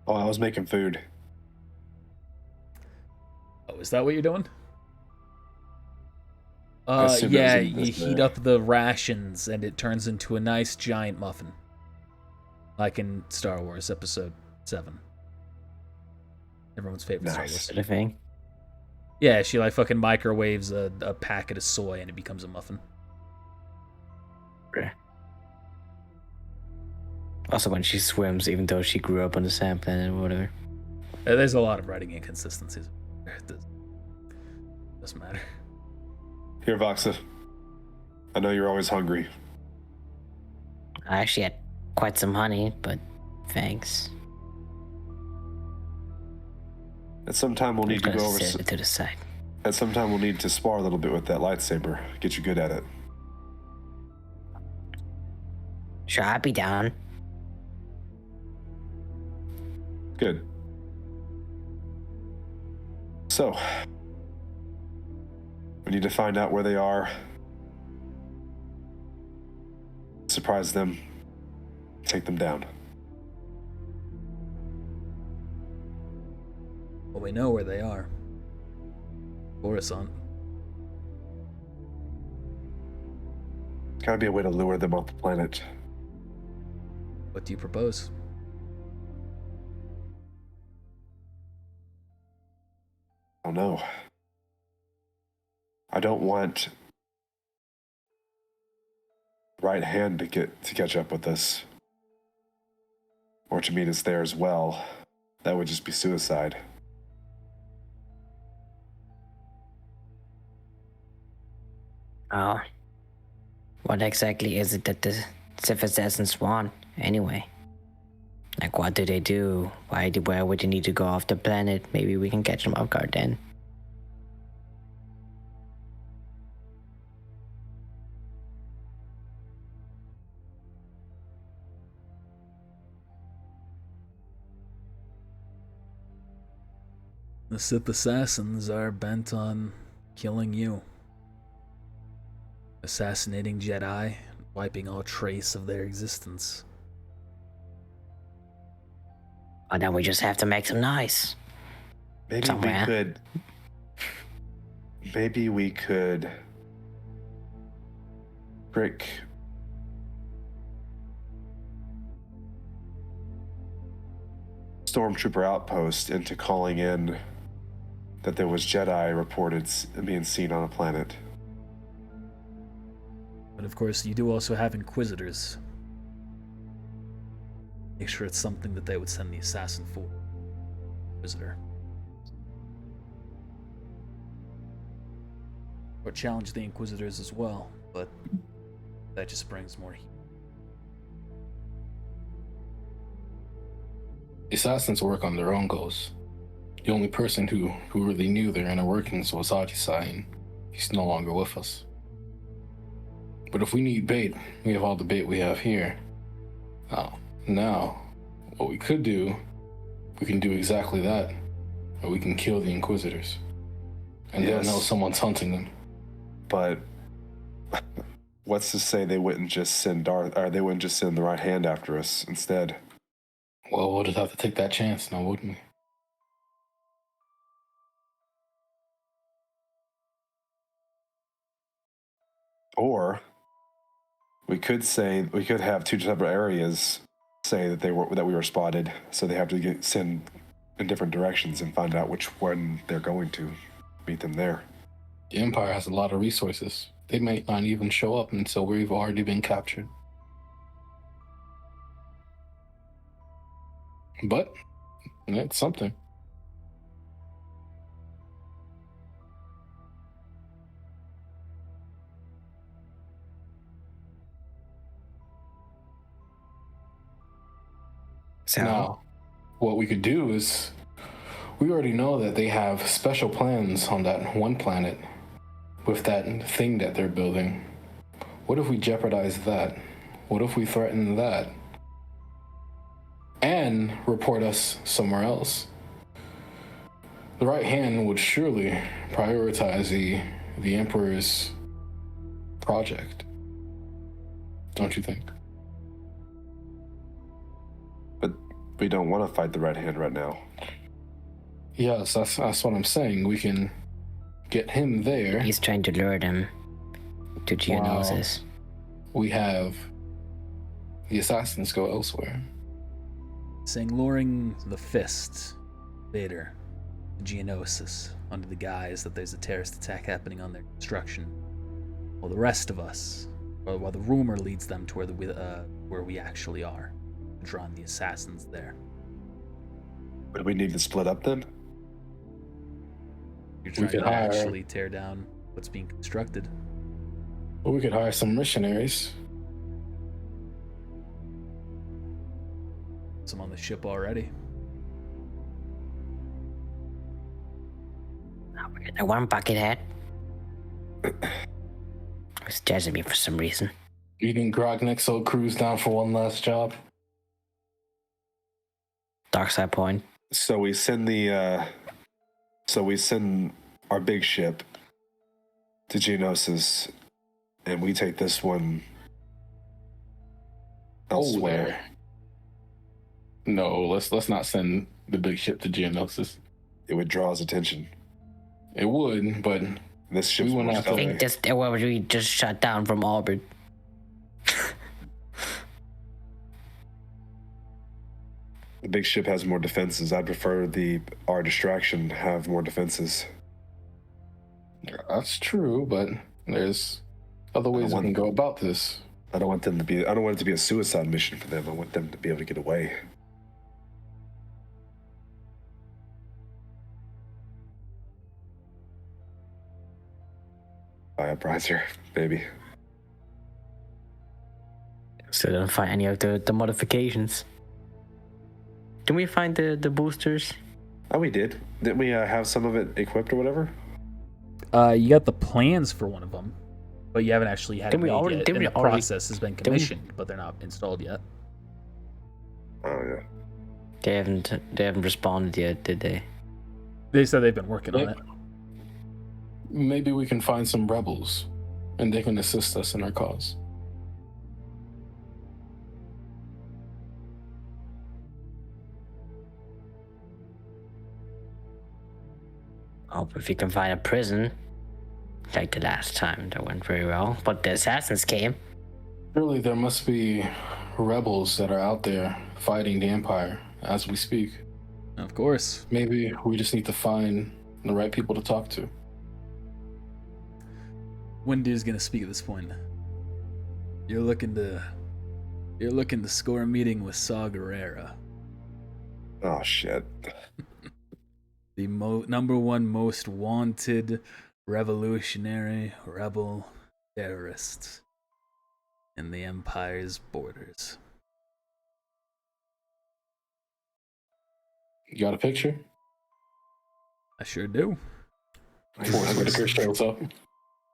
Oh, I was making food. Oh, is that what you're doing? assumed it was Yeah, in you this heat bag. up the rations and it turns into a nice giant muffin. Like in Star Wars Episode 7. Everyone's favorite Star Nice. Wars. Sort of thing. Yeah, she like fucking microwaves a packet of soy and it becomes a muffin. Also, when she swims, even though she grew up on the sand planet or whatever. There's a lot of writing inconsistencies. It doesn't matter. Here, Voxa. I know you're always hungry. I actually had quite some honey, but thanks. At some time we'll need to I'm go gonna over. set it to the side. At some time we'll need to spar a little bit with that lightsaber. Get you good at it. Sure, I'd be down. Good. So, we need to find out where they are. Surprise them. Take them down. Well, we know where they are. Coruscant. Gotta be a way to lure them off the planet. What do you propose? I don't know. I don't want right hand to catch up with us, or to meet us there as well. That would just be suicide. Oh. What exactly is it that the Sith assassins want, anyway? Like, what do they do? Why would they need to go off the planet? Maybe we can catch them off guard then. The Sith assassins are bent on killing you. Assassinating Jedi, wiping all trace of their existence. Oh, then we just have to make them nice. Maybe Somewhere. we could trick Stormtrooper Outpost into calling in that there was Jedi reported being seen on a planet. But of course, you do also have Inquisitors. Make sure it's something that they would send the assassin for. Inquisitor. Or challenge the Inquisitors as well, but that just brings more heat. The assassins work on their own goals. The only person who really knew their inner workings was Ajisai, and he's no longer with us. But if we need bait, we have all the bait we have here. Now, what we could do, we can do exactly that. Or we can kill the Inquisitors. And Yes. they'll know someone's hunting them. But what's to say they wouldn't just send they wouldn't just send the right hand after us instead? Well, we'll just have to take that chance now, wouldn't we? Or we could have two separate areas say that we were spotted, so they have to send in different directions and find out which one they're going to meet them there. The Empire has a lot of resources. They might not even show up until we've already been captured. But it's something. So, Now, what we could do is, we already know that they have special plans on that one planet with that thing that they're building. What if we jeopardize that? What if we threaten that? And report us somewhere else? The right hand would surely prioritize the Emperor's project. Don't you think? But we don't want to fight the right hand right now. Yes, that's what I'm saying. We can get him there. he's trying to lure them to Geonosis. We have the assassins go elsewhere. Saying luring the Fist, Vader, Geonosis, under the guise that there's a terrorist attack happening on their construction, while the rest of us, or while the rumor leads them to where we actually are, drawing the assassins there. But we need to split up then? You're We trying could to hire- actually tear down what's being constructed. Well, we could hire some missionaries. Some on the ship already. The one bucket hat was jazzing me for some reason. Eating Grogneck's old cruise down for one last job. Dark side point. So we send our big ship to Geonosis, and we take this one elsewhere. There. No, let's not send the big ship to Geonosis. It would draw his attention. It would, but This ship's We went more after I stealthy. think just what we just shot down from orbit. The big ship has more defenses. I prefer our distraction have more defenses. that's true. But there's other ways we want- can go about this. I don't want it to be a suicide mission for them. I want them to be able to get away. Buy a Brizer, baby. Still don't find any of the modifications. Didn't we find the boosters? Oh, we did. Didn't we have some of it equipped or whatever? You got the plans for one of them, but you haven't actually had it Didn't we made already- yet, didn't and we the already- process has been commissioned, but they're not installed yet. Oh yeah. They haven't responded yet, did they? They said they've been working on it. Maybe we can find some rebels, and they can assist us in our cause. Oh, if you can find a prison, like the last time, that went very well. But the assassins came. Surely there must be rebels that are out there fighting the Empire as we speak. Of course. Maybe we just need to find the right people to talk to. Wendy is gonna speak at this point. You're looking to score a meeting with Saw Gerrera, Oh shit. the number one most wanted revolutionary rebel terrorist in the Empire's borders. You got a picture? I sure do. Forrest Whitaker shows up.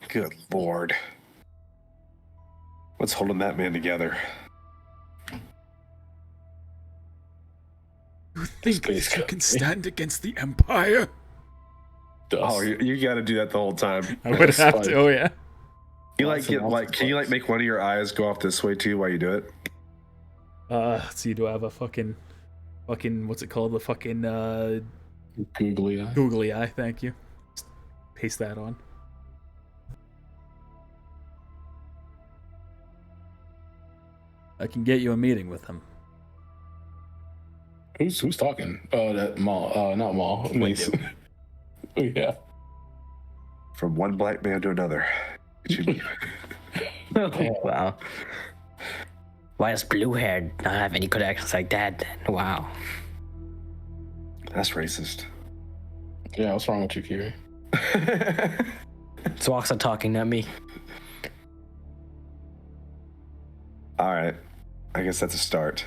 Good lord. What's holding that man together? You think Space you can Cowboy. stand against the Empire? Oh, you got to do that the whole time. I would have fine. to. Oh yeah. You Lots and lots of can you make one of your eyes go off this way too while you do it? Let's see. Do I have a fucking what's it called? The fucking Googly eye. googly eye. Thank you. Just paste that on. I can get you a meeting with him. Who's talking? Oh, that Maul. Not Maul. Mace. Oh, yeah. From one black man to another. Could you leave? Wow. Why does blue hair not have any connections like that then? Wow. That's racist. Yeah, what's wrong with you, Kiri? Swags are talking, not me. All right. I guess that's a start.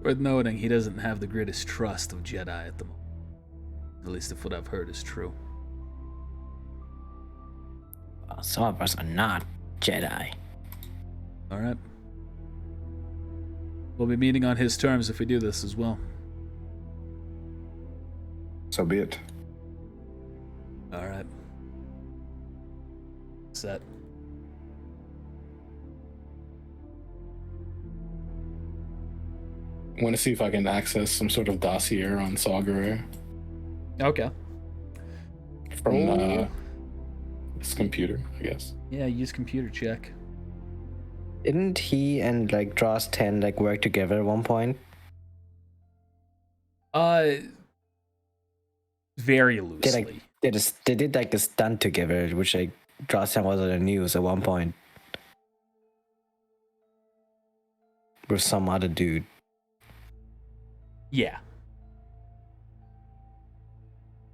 Worth noting, he doesn't have the greatest trust of Jedi at the moment. At least if what I've heard is true. Well, some of us are not Jedi. All right. We'll be meeting on his terms if we do this as well. So be it. All right. Set. I want to see if I can access some sort of dossier on Saw Gerrera Okay. from Oh. this computer, I guess. Yeah, use computer check. Didn't he and like Dross 10 like work together at one point? Very loosely. They did like a stunt together, which like Dross 10 was on the news at one point. With some other dude. Yeah.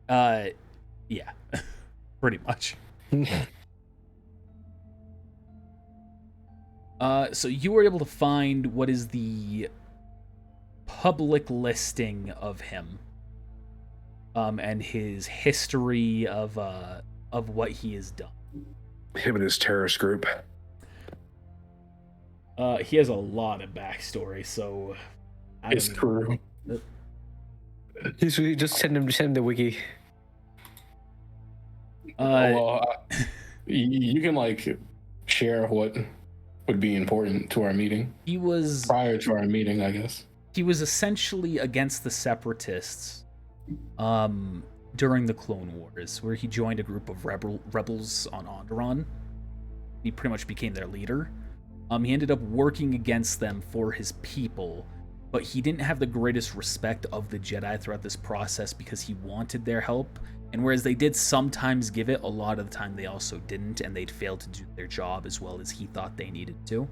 Yeah. Pretty much. So you were able to find what is the public listing of him, and his history of what he has done. Him and his terrorist group. He has a lot of backstory, so His crew. You just send him the wiki. Well, you can like share what would be important to our meeting he was prior to our meeting, I guess. he was essentially against the Separatists during the Clone Wars, where he joined a group of rebels on Onderon. He pretty much became their leader. He ended up working against them for his people, but he didn't have the greatest respect of the Jedi throughout this process because he wanted their help. And whereas they did sometimes give it, a lot of the time they also didn't, and they'd failed to do their job as well as he thought they needed to.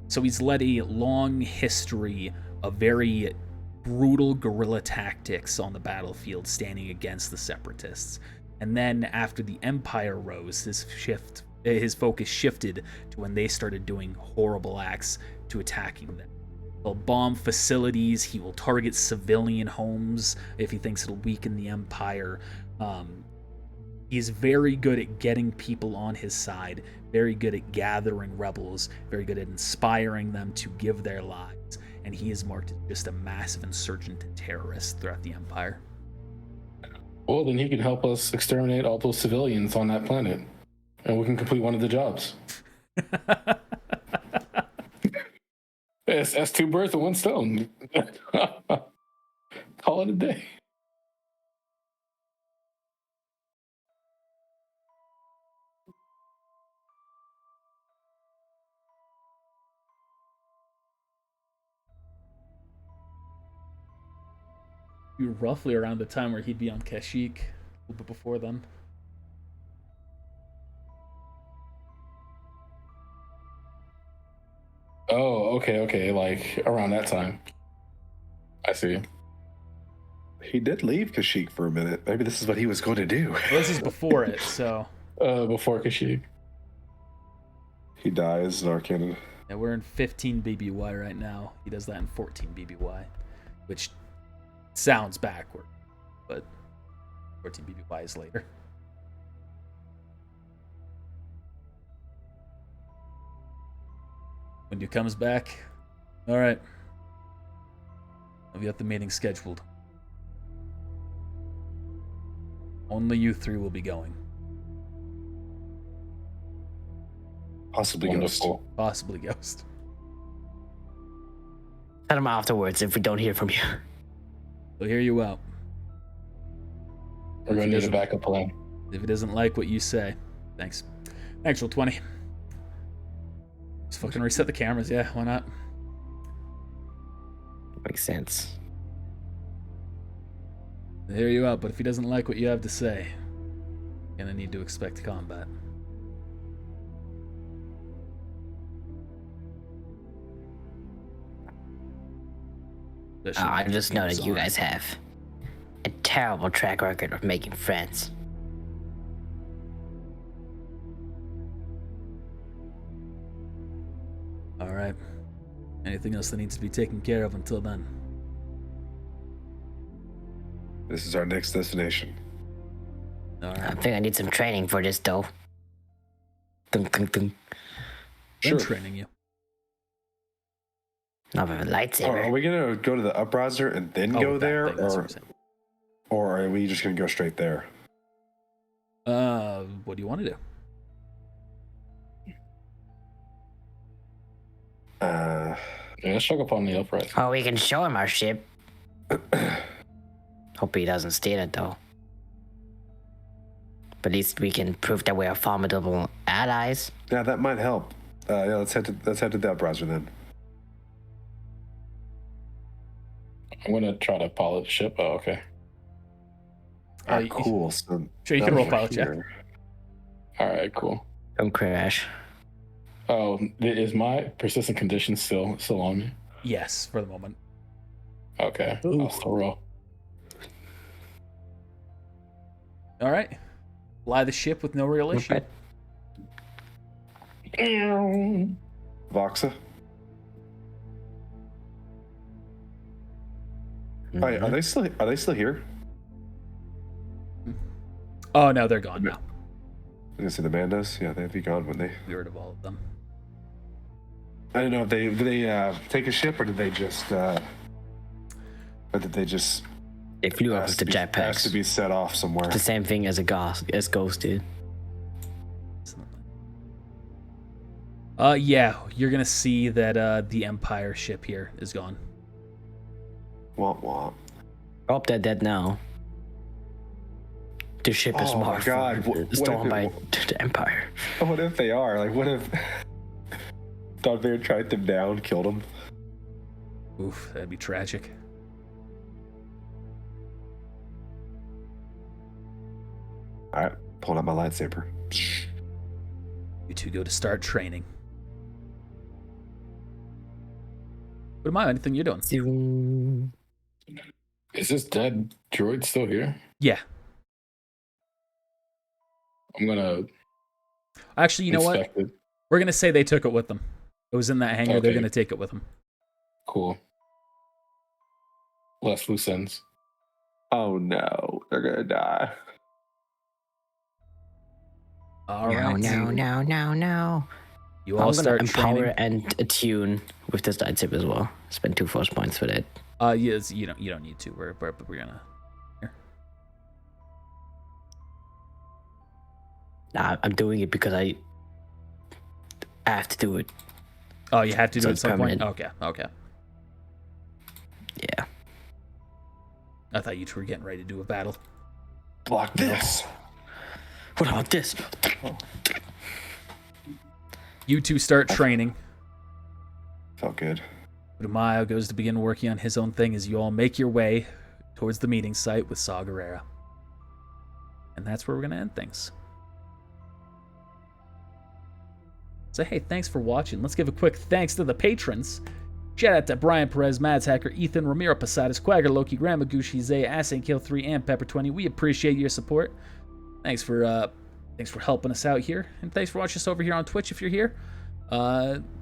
So he's led a long history of very brutal guerrilla tactics on the battlefield, standing against the Separatists. And then after the Empire rose, his focus shifted to when they started doing horrible acts to attacking them. He'll bomb facilities, he will target civilian homes if he thinks it'll weaken the Empire. He's very good at getting people on his side, very good at gathering rebels, very good at inspiring them to give their lives, and he is marked as just a massive insurgent and terrorist throughout the Empire. Well, then he can help us exterminate all those civilians on that planet, and we can complete one of the jobs. That's two birds with one stone. Call it a day. Roughly around the time where he'd be on Kashyyyk, a little bit before them. Oh, okay, like around that time. I see. He did leave Kashyyyk for a minute. Maybe this is what he was going to do. Well, this is before it, so Before Kashyyyk. He dies in our canon. yeah, we're in 15 BBY right now. He does that in 14 BBY, which sounds backward, but 14 BBY is later. When he comes back, all right. I've got the meeting scheduled. Only you three will be going. Possibly Ghost. Wonderful. Possibly Ghost. Tell him afterwards if we don't hear from you. We'll hear you out. We're going to need a backup plan. If he doesn't like what you say, thanks. Thanks, roll 20. Just fucking reset the cameras, yeah, why not? Makes sense. We'll hear you out, but if he doesn't like what you have to say, Gonna need to expect combat. I just know that you guys have a terrible track record of making friends. All right. Anything else that needs to be taken care of until then? This is our next destination. All I right. think I need some training for this, though. Dun, dun, dun. I'm Sure. training you. Not with a lightsaber. Are we gonna go to the upriser and then Oh, go with that there, thing, that's what I'm saying. or are we just gonna go straight there? What do you want to do? Uh, Yeah, let's check up on the upright. Oh, we can show him our ship. Hope he doesn't steal it, though. But at least we can prove that we are formidable allies. yeah, that might help. Yeah, let's head to the upriser then. I'm gonna try to pilot the ship. Oh, okay. Cool. So Sure, you can roll pilot check. here. All right, cool. Don't crash. Oh, is my persistent condition still on me? Yes, for the moment. Okay, I'll still roll. All right. Fly the ship with no real issue. Okay. Voxa. Hi, are they still here? Oh no, they're gone now. I gonna say the Mandos. Yeah, they'd be gone when they. We heard of all of them. I don't know. Did they take a ship or did they just? Or did they just? They flew off with the Has to jetpacks. be set off somewhere. The same thing as Ghost did. Yeah, you're gonna see that the Empire ship here is gone. Womp womp. Hope they're dead now. The ship is Oh my marked God, for what stolen if by it the Empire. What if they are? Like, what if Darth Vader tracked them down, killed them? Oof, that'd be tragic. All right, pulling out my lightsaber. You two go to start training. What am I? Anything you're doing? Zoom. Is this dead droid still here? Yeah. I'm gonna Actually, you know what? inspect it. We're gonna say they took it with them. It was in that hangar. They're Okay. gonna take it with them. Cool. Less loose ends. Oh no, they're gonna die. All No, right. no. You all I'm gonna start empower training. and attune with this lightsaber as well. Spend 2 force points for that. Yes, you don't need to. We're gonna. Here. Nah, I'm doing it because I have to do it. Oh, you have to do So it at it's some point. permanent. Okay. Yeah. I thought you two were getting ready to do a battle. Block this. What about this? You two start training. Felt good. Umayo goes to begin working on his own thing as you all make your way towards the meeting site with Saw Gerrera. And that's where we're going to end things. So hey, thanks for watching. Let's give a quick thanks to the patrons. Shout out to Brian Perez, Mads Hacker, Ethan, Ramiro Posadas, Quagger, Loki, Gramagushi, Zay, Assane Kill 3, and Pepper20. We appreciate your support. Thanks for helping us out here. And thanks for watching us over here on Twitch if you're here.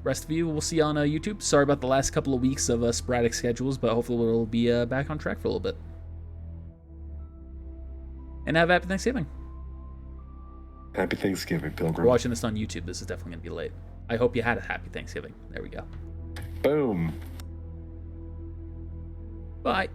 Rest of you, we'll see you on YouTube. Sorry about the last couple of weeks of sporadic schedules, but hopefully we'll be back on track for a little bit. And have a happy Thanksgiving. Happy Thanksgiving, If Pilgrim. you're watching this on YouTube, this is definitely going to be late. I hope you had a happy Thanksgiving. There we go. Boom. Bye.